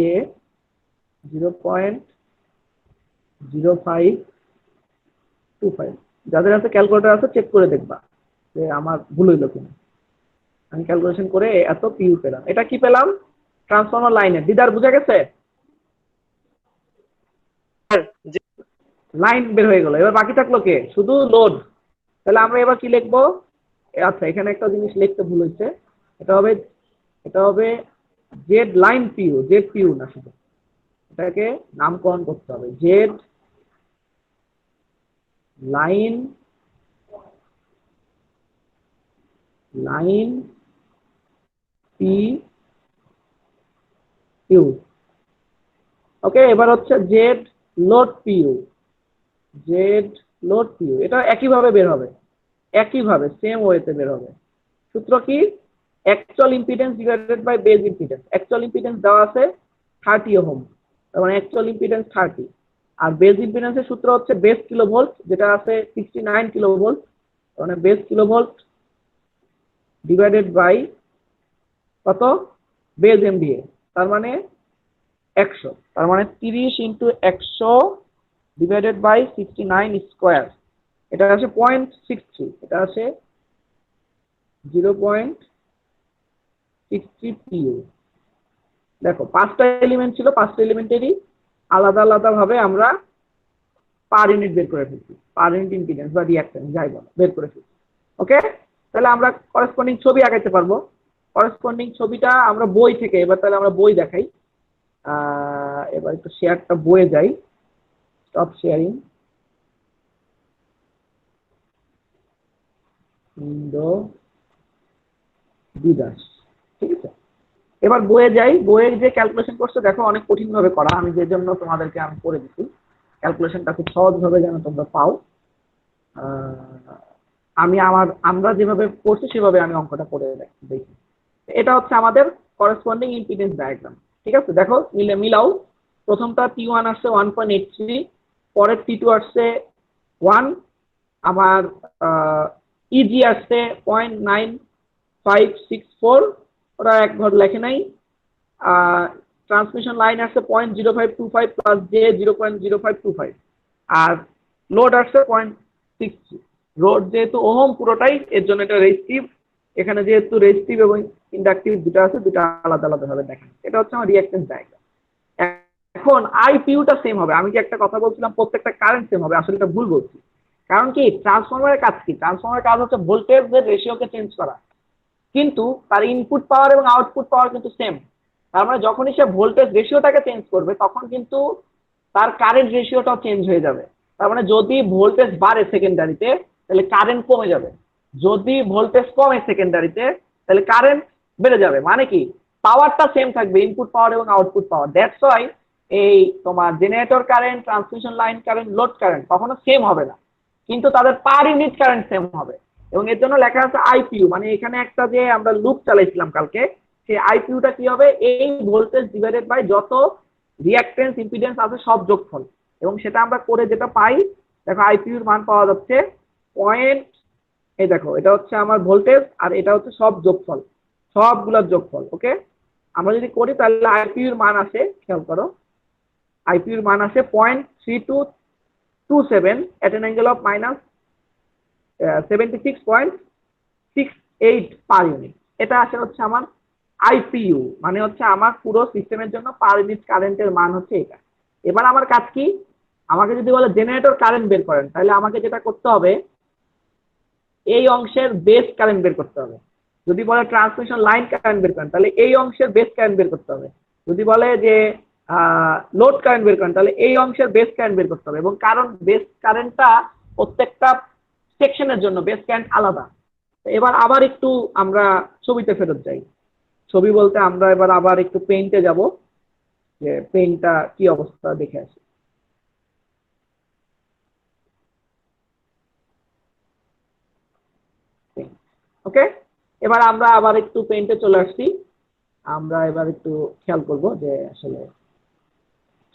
0.0525। যাদের হাতে ক্যালকুলেটর আছে চেক করে দেখবা যে আমার ভুল হইলো কিনা। আমি ক্যালকুলেশন করে এত পিউ পেলাম। এটা কি পেলাম, ট্রান্সফরমার লাইনের। দিদার বুঝা গেছে, লাইন বের হয়ে গেল। এবার বাকি থাকলো কে? শুধু লোড। তাহলে আমরা এবার কি লিখবো? আচ্ছা, এখানে একটা জিনিস লিখতে ভুল হয়েছে। এটা হবে Z line pu, Z pu না, শুধু এটাকে নামকরণ করতে হবে Z line P U. Okay, এবার হচ্ছে Z load pu, Z load pu. এটা একইভাবে বের হবে, একইভাবে সেম ওয়েতে বের হবে। সূত্র কি? Actual impedance divided by base impedance. Actual impedance দেওয়া আছে 30 ওহম, তার মানে অ্যাকচুয়াল ইম্পিডেন্স 30। আর বেজ ইম্পিডেন্সের সূত্র হচ্ছে বেস কিলোভোল্ট, যেটা আছে 69 কিলোভোল্ট, মানে বেস কিলোভোল্ট ডিভাইডেড বাই কত? বেজ এমভিএ, তার মানে 100। তার মানে 30 ইন্টু 100 ডিভাইডেড বাই 69 স্কোয়ার। এটা আছে 0.63, এটা আছে 0.63 পিউ। দেখো 5টা এলিমেন্ট ছিল, 5টা এলিমেন্টেরই আলাদা আলাদা ভাবে আমরা পার ইউনিট বের করে ফেলছি, পার ইউনিট ইম্পিডেন্স বা রিঅ্যাকট্যান্স যাই বলো বের করে ফেলছি। ওকে, তাহলে আমরা করেসপন্ডিং ছবি আঁকাইতে পারবো। করেসপন্ডিং ছবিটা আমরা বই থেকে, এবার তাহলে আমরা বই দেখাই। এবার একটু শেয়ারটা বইয়ে যাই, স্টপ শেয়ারিং, উইন্ডো বিদাস। ঠিক আছে, এবার বইয়ে যাই। বইয়ের যে ক্যালকুলেশন করছে দেখো অনেক কঠিন ভাবে করা, আমি যে জন্য তোমাদেরকে আমি করে দিচ্ছি। ক্যালকুলেশনটা খুব সহজ ভাবে যেন তোমরা পাও। আমরা যেভাবে করছি সেভাবে আমি অঙ্কটা করে দেখি। এটা হচ্ছে আমাদের করেসপন্ডিং ইম্পিডেন্স ডায়াগ্রাম। ঠিক আছে, দেখো মিলাও। প্রথমটা T1 আসছে 1.83, পরের T2 আসছে 1, আমার ইজি আসছে 0.9564, ওরা এক ঘর লেখে নাই। ট্রান্সমিশন লাইন আসছে 0.0525 প্লাস জে 0.0525, আর লোড আসছে 0.63। লোড যেহেতু ওহম পুরোটাই, এর জন্য এটা রেজিস্টিভ। এখানে যেহেতু রেজিস্টিভ এবং ইন্ডাকটিভ দুটো আছে, দুটো আলাদা আলাদা ভাবে দেখেন। এটা হচ্ছে আমার রিঅ্যাকট্যান্স ডায়াগ্রাম। এখন আইপিইউটা সেম হবে। আমি কি একটা কথা বলছিলাম প্রত্যেকটা কারেন্ট সেম হবে, আসলে এটা ভুল বলছি। কারণ কি, ট্রান্সফরমারের কাজ কি? ট্রান্সফরমারের কাজ হচ্ছে ভোল্টেজের রেশিওকে চেঞ্জ করা, কিন্তু তার ইনপুট পাওয়ার এবং আউটপুট পাওয়ার কিন্তু সেম। তার মানে যখনই সে ভোল্টেজ রেশিওটাকে চেঞ্জ করবে তখন কিন্তু তার কারেন্ট রেশিওটাও চেঞ্জ হয়ে যাবে। তার মানে যদি ভোল্টেজ বাড়ে সেকেন্ডারিতে তাহলে কারেন্ট কমে যাবে, যদি ভোল্টেজ কমে সেকেন্ডারিতে তাহলে কারেন্ট বেড়ে যাবে। মানে কি, পাওয়ারটা সেম থাকবে, ইনপুট পাওয়ার এবং আউটপুট পাওয়ার। দ্যাটস ওয়াই এই তোমার generator current, transmission line current, load current কখনো সেম হবে না, কিন্তু তাদের পার ইউনিট কারেন্ট সেম হবে। এবং এর জন্য লেখা আছে আইপিইউ, মানে এখানে একটা যে আমরা লুপ চালাইছিলাম কালকে, সেই আইপিইউটা কি হবে? এই ভোল্টেজ ডিভাইডেড বাই যত রিঅ্যাকট্যান্স ইম্পিডেন্স আছে সব যোগফল। এবং সেটা আমরা করে যেটা পাই, দেখো আইপিইউর মান পাওয়া যাচ্ছে এই দেখো এটা হচ্ছে আমার ভোল্টেজ আর এটা হচ্ছে সব যোগফল, সবগুলোর যোগফল। ওকে, আমরা যদি করি তাহলে আইপিইউর মান আসে, খেয়াল করো, আইপিইউর মান আসে 0.3227 at an angle of -76.68 per unit. এটা আসে হচ্ছে আমার আইপিইউ, মানে হচ্ছে আমার পুরো সিস্টেমের জন্য পার ইউনিট কারেন্টের মান হচ্ছে এটা। এবার আমার কাজ কি? আমাকে যদি বলে জেনারেটর কারেন্ট বের করেন, তাহলে আমাকে যেটা করতে হবে এই অংশের বেস কারেন্ট বের করতে হবে। যদি বলে ট্রান্সমিশন লাইন কারেন্ট বের করেন, তাহলে এই অংশের বেস কারেন্ট বের করতে হবে। যদি বলে যে লোড কারেন্ট বের করেন, তাহলে এই অংশের বেস কারেন্ট বের করতে হবে। এবং কারণ বেস কারেন্টটা প্রত্যেকটা সেকশনের জন্য বেস কারেন্ট আলাদা। এবার আবার একটু আমরা ছবিতে ফেরত যাই। ছবি বলতে আমরা এবার আবার একটু পেইন্টে যাব, যে পেইন্টটা কি অবস্থা দেখে আসি। ওকে, এবার আমরা আবার একটু পেইন্টে চলে আসছি। আমরা এবার একটু খেয়াল করব যে আসলে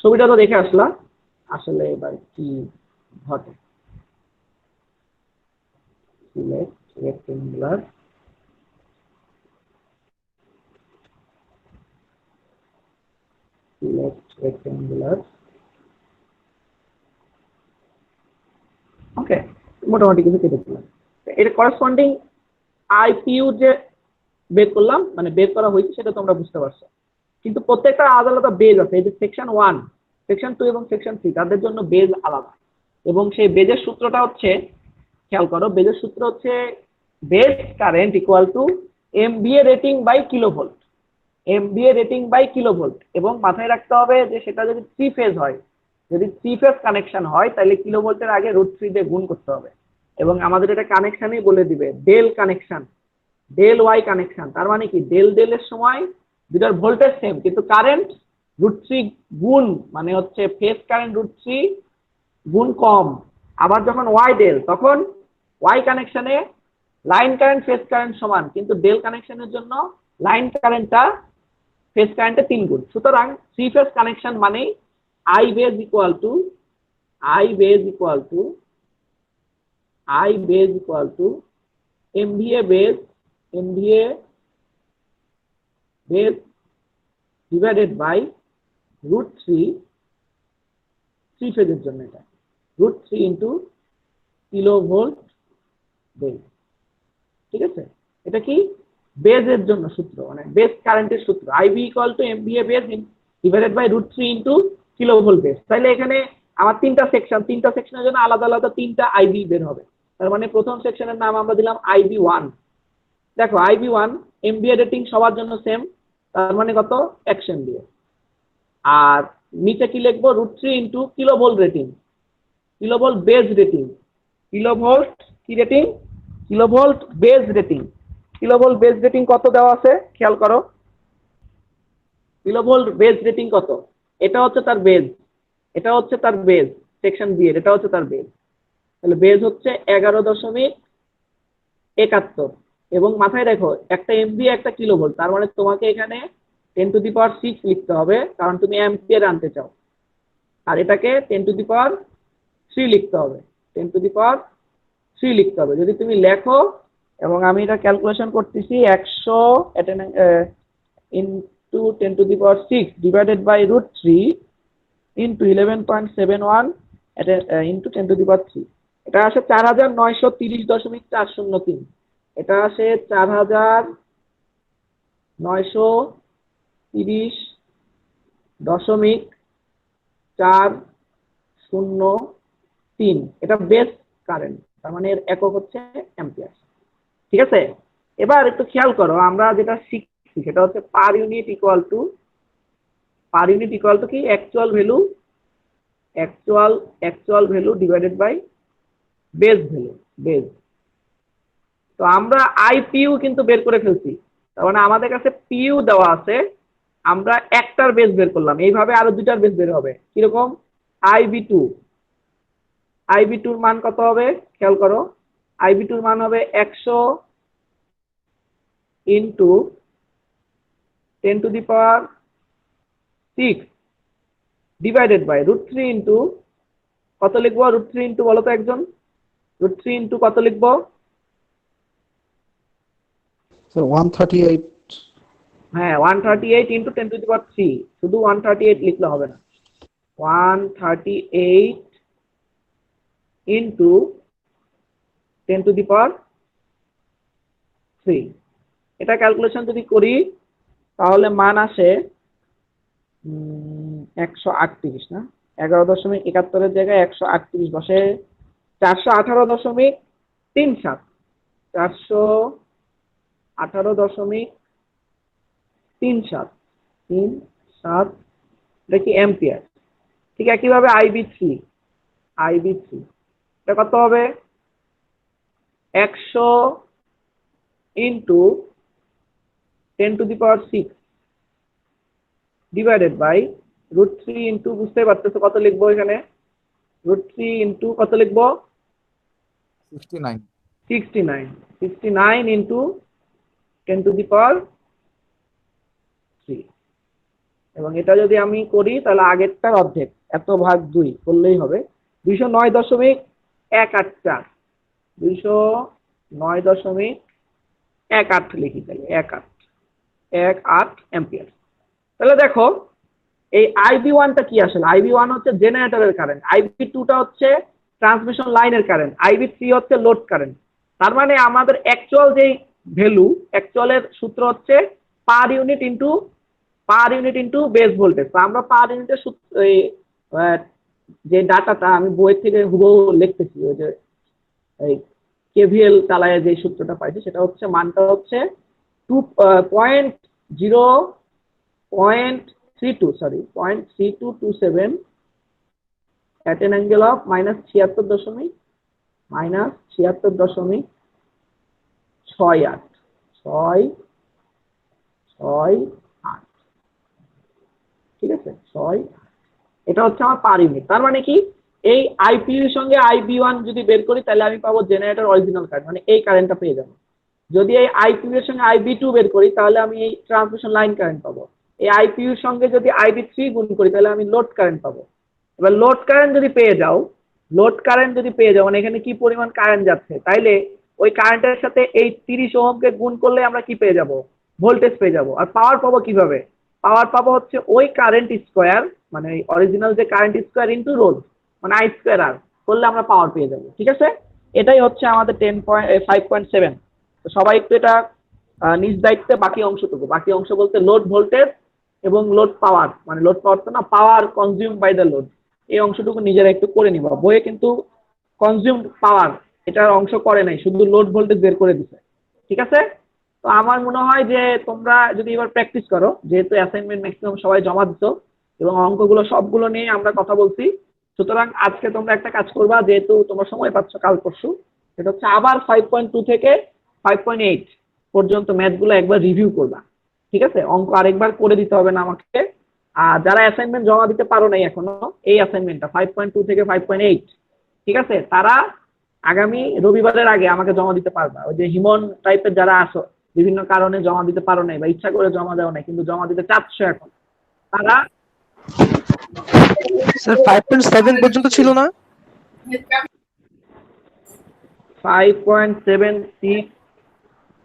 ছবিটা তো দেখে আসলাম, আসলে এবার কি ঘটে। Select rectangular, select rectangular. Okay, মোটামুটি কিছু কেটে দিলাম। এটা করেসপন্ডিং আইপিইউ যে বের করলাম, মানে বের করা হয়েছে সেটা তোমরা বুঝতে পারছো। কিন্তু প্রত্যেকটা আলাদা আলাদা বেজ আছে। এই যে সেকশন 1, সেকশন 2 এবং সেকশন 3 তাদের জন্য বেজ আলাদা, এবং সেই বেজের সূত্রটা হচ্ছে, খেয়াল করো, বেজের সূত্র হচ্ছে base current equal to MVA rating by kilovolt, MVA rating by kilovolt. এবং মাথায় রাখতে হবে যে সেটা যদি 3 ফেজ হয়, যদি 3 ফেজ কানেকশন হয় তাহলে কিলোভোল্টের আগে √3 দিয়ে গুণ করতে হবে, এবং আমাদের এটা কানেকশনই বলে দিবে del connection, del Y connection. তার মানে কি, ডেল ডেলের সময় দুটার ভোল্টেজ সেম কিন্তু কারেন্ট √3 গুণ, মানে হচ্ছে ফেজ কারেন্ট √3 গুণ কম। আবার যখন ওয়াই ডেল, তখন ওয়াই কানেকশনে লাইন কারেন্ট ফেজ কারেন্ট সমান, কিন্তু ডেল কানেকশনের জন্য লাইন কারেন্টটা ফেজ কারেন্টে 3 গুণ। সুতরাং 3 ফেজ কানেকশন মানে I base equal to MVA base divided by √3, 3 ফেজের জন্য এটা √3 ইন্টু কিলোভোল্ট বেজ। ঠিক আছে, এটা কি বেজের জন্য সূত্র, মানে বেজ কারেন্টের সূত্র, IB equal to MVA base divided by √3 into kilovolt base. তাহলে এখানে আমার তিনটা সেকশনের জন্য আলাদা আলাদা 3টা আইবি বের হবে। তার মানে প্রথম সেকশনের নাম আমরা দিলাম আইবি1। দেখো আইবি1 এমভিএ রেটিং সবার জন্য সেম, তার মানে কত 100 এমভিএ। আর নিচে কি লিখবো, √3 into kilovolt rating, kilovolt base rating, kilovolt কি rating, kilovolt base rating. Kilovolt base rating কত দেওয়া আছে খেয়াল করো, কিলোভোল্ট বেজ রেটিং কত, এটা হচ্ছে তার বেজ, এটা হচ্ছে তার বেজ সেকশন বি এর, এটা হচ্ছে তার বেজ। তাহলে বেজ হচ্ছে 11.71, এবং মাথায় রাখো একটা এমভি একটা কিলোভোল্ট, তার মানে তোমাকে এখানে 10⁶ লিখতে হবে, কারণ তুমি অ্যাম্পিয়ার আনতে চাও, আর এটাকে 10⁻³ লিখতে হবে, 10⁻³ লিখতে হবে। যদি তুমি লেখো, এবং আমি এটা ক্যালকুলেশন করতেছি, 100 into 10⁶ divided by √3 into 11.71 into 10⁻³, এটা আসে 4930.403, এটা আসে 4930.403, এটা বেস কারেন্ট, তার মানে এর একক হচ্ছে অ্যাম্পিয়ার। ঠিক আছে, এবার একটু খেয়াল করো, আমরা যেটা শিখছি সেটা হচ্ছে পার ইউনিট ইকুয়াল টু কি actual value divided by base value, base. তো আমরা আইপিইউ কিন্তু বের করে ফেলছি, তার মানে আমাদের কাছে পিইউ দেওয়া আছে, আমরা একটার বেস বের করলাম, এইভাবে আরো দুইটার বেস বের হবে। কিরকম, আইবি2 মান কত হবে খেয়াল করো, আইবি2 মান হবে 100 ইন্টু 10⁶ ডিভাইডেড বাই √3 ইন্টু কত লিখবো, √3 ইন্টু বলো তো একজন, √3 ইন্টু কত লিখবো, 138। হ্যাঁ 138 ইন্টু 10⁻³ শুধু 138 লিখলে হবে না, 138 ইন্টু 10⁻³। এটা ক্যালকুলেশন যদি করি তাহলে মান আসে 138 না, 11.71 জায়গায় 138 বসে 418.37, 418.37 এটা কি অ্যাম্পিয়ার। ঠিক একইভাবে আইবি3 এটা কত হবে, 100 ইন্টু 10⁶ ডিভাইডেড বাই √3 ইন্টু, বুঝতে পারতেছো কত লিখবো এখানে, √3 ইন্টু কত লিখবো, 69 ইন্টু 10⁻³। এবং এটা যদি আমি করি তাহলে আগেরটার অর্ধেক, এত ভাগ 2 করলেই হবে, 209.184, 209.18 লিখি, তাহলে 18 অ্যাম্পিয়ার। তাহলে দেখো এই আইবি1টা কি আসলে, আইবি1 হচ্ছে জেনারেটরের কারেন্ট, আইবি2টা হচ্ছে ট্রান্সমিশন লাইনের কারেন্ট, আইবি3 হচ্ছে লোড কারেন্ট। তার মানে আমাদের অ্যাকচুয়াল যেই ভ্যালু, অ্যাকচুয়ালের সূত্র হচ্ছে per unit into base voltage. আমরা পার ইউনিটের বাট যে ডাটাটা আমি বই থেকে হুবহু লিখতেছি, ওই যে এই কেভিএল চালায় যে সূত্রটা পাইছি সেটা হচ্ছে মানটা হচ্ছে 0.32 at an angle of -76.6 ঠিক আছে 6। এটা হচ্ছে আমার পার ইউনিট। তার মানে কি এই আইপিইউ এর সঙ্গে আইবি1 যদি বের করি তাহলে আমি পাবো জেনারেটর অরিজিনাল কারেন্ট, মানে এই কারেন্টটা পেয়ে যাবো। যদি এই আইপিইউ এর সঙ্গে আইবি2 বের করি তাহলে আমি এই ট্রান্সমিশন লাইন কারেন্ট পাবো। এই আইপিইউ এর সঙ্গে যদি আইবি3 গুণ করি তাহলে আমি লোড কারেন্ট পাবো। এবার লোড কারেন্ট যদি পেয়ে যাও মানে এখানে কি পরিমাণ কারেন্ট যাচ্ছে, তাইলে ওই কারেন্টের সাথে এই 30 ওহমকে গুণ করলে আমরা কি পেয়ে যাব, ভোল্টেজ পেয়ে যাব। আর পাওয়ার পাবো কিভাবে, পাওয়ার পাবো হচ্ছে ওই কারেন্ট স্কোয়ার, মানে অরিজিনাল যে কারেন্ট স্কোয়ার ইনটু রোধ, মানে আই স্কোয়ার আর করলে আমরা পাওয়ার পেয়ে যাবো। ঠিক আছে, এটাই হচ্ছে আমাদের 5.7। তো সবাই একটু এটা নিজ দায়িত্বে বাকি অংশ বলতে লোড ভোল্টেজ এবং লোড পাওয়ার, মানে লোড পাওয়ার তো না, power consume by the load, এই অংশটুকু নিজেরা একটু করে নিবা। বইয়ে কিন্তু কনজিউমড পাওয়ার এটার অংশ করে নাই, শুধু লোড ভোল্টেজ বের করে দিছে। ঠিক আছে, তো আমার মনে হয় যে তোমরা যদি এবার প্র্যাকটিস করো, যেহেতু অ্যাসাইনমেন্ট ম্যাক্সিমাম সবাই জমা দিছো এবং অঙ্কগুলো সবগুলো নিয়ে আমরা কথা বলছি, সুতরাং আজকে তোমরা একটা কাজ করবা, যেহেতু তোমরা সময় পাচ্ছ কাল পরশু, সেটা হচ্ছে আবার 5.2 থেকে 5.8 পর্যন্ত ম্যাথগুলো একবার রিভিউ করবা। ঠিক আছে, অঙ্ক আরেকবার করে দিতে হবে না আমাকে। আর যারা অ্যাসাইনমেন্ট জমা দিতে পারো নাই এখনো, এই অ্যাসাইনমেন্টটা 5.2 থেকে 5.8, ঠিক আছে, তারা আগামী রবিবারের আগে আমাকে জমা দিতে পারবা। ওই যে হিমন টাইপের যারা আসো, বিভিন্ন কারণে জমা দিতে পারো নাই বা ইচ্ছা করে জমা দেওয়া নাই কিন্তু জমা দিতে চাচ্ছ এখন, তারা স্যার 5.7 পর্যন্ত ছিল না? 5.76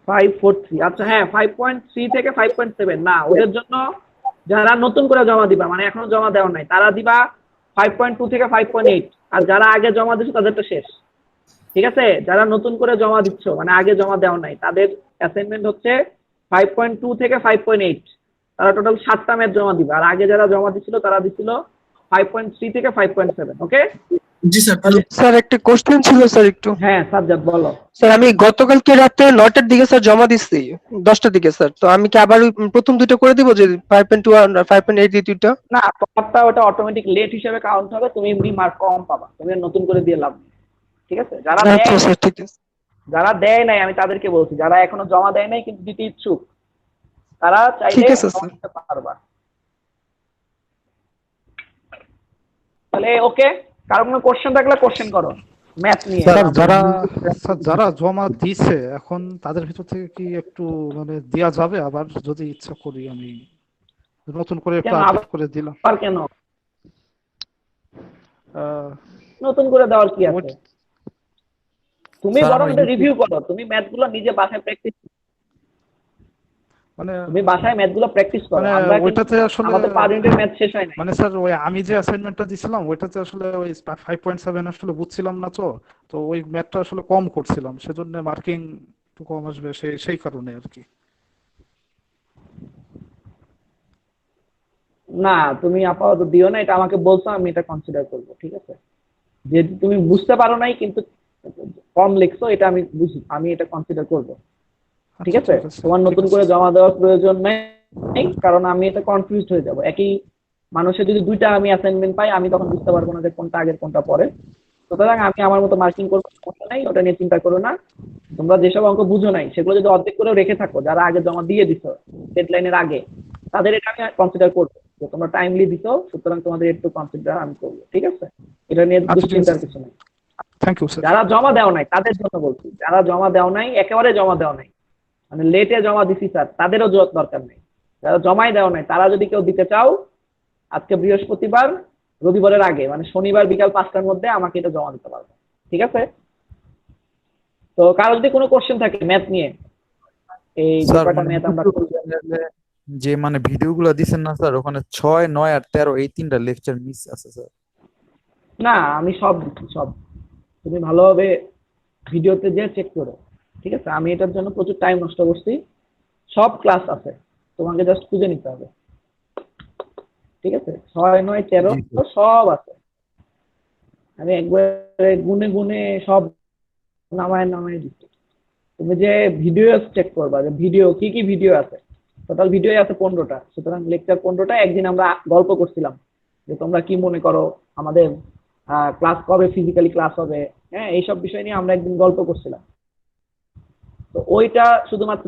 543, আচ্ছা হ্যাঁ 5.3 থেকে 5.7 না, ওদের জন্য যারা নতুন করে জমা দিবা, মানে এখনো জমা দেওয়া নাই, তারা দিবা 5.2 থেকে 5.8। আর যারা আগে জমা দিচ্ছ তাদেরটা শেষ। ঠিক আছে, যারা নতুন করে জমা দিচ্ছ মানে আগে জমা দেওয়া নাই, তাদের অ্যাসাইনমেন্ট হচ্ছে 5.2 থেকে 5.8। তারা টোটাল 7টা ম্যাথ জমা দিবে। আর আগে যারা জমা দিচ্ছিল তারা দিছিল 5.3 থেকে 5.7। ওকে জি স্যার, তাহলে স্যার একটা কোশ্চেন ছিল স্যার একটু। হ্যাঁ সাজ্জাদ বলো। স্যার আমি গতকালকে রাতে 9টার দিকে স্যার জমা দিচ্ছি, 10টার দিকে স্যার। তো আমি কি আবার ওই প্রথম দুটো করে দিব, যে 5.2 আর 5.8 দ্বিতীয়টা? না, তোমারটা ওটা অটোমেটিক লেট হিসেবে কাউন্ট হবে, তুমি এমনি মার্ক কম পাবা, তুমি আর নতুন করে দিয়ে লাভ নেই। ঠিক আছে, যারা আচ্ছা দেয় স্যার ঠিক আছে। যারা দেয় নাই আমি তাদেরকে বলছি, যারা এখনো জমা দেয় নাই কিন্তু দিতে ইচ্ছুক, তারা চাইলে ঠিক আছে, জমা স্যার। দিতে পারবা। তাহলে ওকে, কারো কোনো কোশ্চেন থাকলে কোশ্চেন করো ম্যাথ নিয়ে। যারা জমা দিছে এখন তাদের ভিতর থেকে কি একটু মানে দেয়া যাবে আবার, যদি ইচ্ছা করি আমি নতুন করে একটু কেন আপডেট করে দিলাম। আবার কেন আহ, নতুন করে দেওয়ার কি আছে? ওই- তুমি স্যার, বরং আমার এটা রিভিউ করো, তুমি ম্যাথগুলো নিজে বাসায় প্র্যাকটিস, মানে তুমি বাসায় ম্যাথগুলো প্র্যাকটিস করো। মানে আমরা কিন্তু ওইটাতে আসলে আমাদের পার ইউনিটের ম্যাথ শেষ হয় নাই। মানে স্যার ওই আমি যে অ্যাসাইনমেন্টটা দিছিলাম ওইটাতে আসলে ওই 5.7 আসলে বুঝছিলাম না, তো তো ওই ম্যাথটা আসলে কম করছিলাম, সেজন্য মার্কিং একটু কম আসবে সেই কারণে আর কি। না তুমি আপাতত দিও না, এটা আমাকে বলছো, আমি এটা কনসিডার করবো। ঠিক আছে, যেহেতু তুমি বুঝতে পারো নাই কিন্তু কম লিখছো, এটা আমি বুঝি, আমি এটা কনসিডার করবো। ঠিক আচ্ছা আছে, তোমার নতুন করে জমা দেওয়ার প্রয়োজন নেই, কারণ আমি এটা কনফিউজড হয়ে যাব। একই মানুষের যদি দুইটা আমি অ্যাসাইনমেন্ট পাই, আমি তখন বুঝতে পারবো না যে কোনটা আগের কোনটা পরে। সুতরাং আমি আমার মতো মার্কিং করবো, সমস্যা নাই, ওটা নিয়ে চিন্তা করো না। তোমরা যেসব অঙ্ক বুঝো নাই সেগুলো যদি অর্ধেক করেও রেখে থাকো, যারা আগে জমা দিয়ে দিছো ডেডলাইনের আগে, তাদের এটা আমি কনসিডার করবো যে তোমরা টাইমলি দিছো, সুতরাং তোমাদের একটু কনসিডার আমি করবো। ঠিক আছে, এটা নিয়ে আচ্ছা, ঠিক আছে। দুশ্চিন্তার কিছু নেই। Thank you sir. যারা জমা দেও নাই তাদের জন্য বলছি, যারা জমা দেও নাই, একেবারে জমা দেও নাই, মানে লেটে জমা দিছি স্যার, তাদেরও দরকার নেই। যারা জমাই দেওয়া নাই তারা যদি কেউ দিতে চাও, আজকে বৃহস্পতিবার, রবিবারের আগে মানে শনিবার বিকাল 5টার মধ্যে আমাকে এটা জমা দিতে পারবে। ঠিক আছে, তো কারো যদি কোনো কোশ্চেন থাকে ম্যাথ নিয়ে, এই যে স্যার কয়টা মানে ম্যাথ আমরা যে মানে ভিডিওগুলো দিছেন না স্যার, ওখানে 6, 9 আর 13 এই তিনটা লেকচার মিস আছে স্যার। না আমি সব দিচ্ছি, সব তুমি ভালোভাবে ভিডিওতে যে চেক করো। ঠিক আছে, আমি এটার জন্য প্রচুর টাইম নষ্ট করছি, সব ক্লাস আছে, তোমাকে জাস্ট খুঁজে নিতে হবে। ঠিক আছে, 6 9 13 জি, স্যার। সব আছে। আমি একবারে গুনে গুনে সব নামায় দিচ্ছি। তুমি যে ভিডিও চেক করবা, যে ভিডিও কি কি ভিডিও আছে, টোটাল ভিডিও আছে 15টা। সুতরাং লেকচার 15টা। একদিন আমরা গল্প করছিলাম যে তোমরা কি মনে করো আমাদের ক্লাস কবে ফিজিক্যালি ক্লাস হবে, হ্যাঁ, এইসব বিষয় নিয়ে আমরা একদিন গল্প করছিলাম। তো ওইটা শুধুমাত্র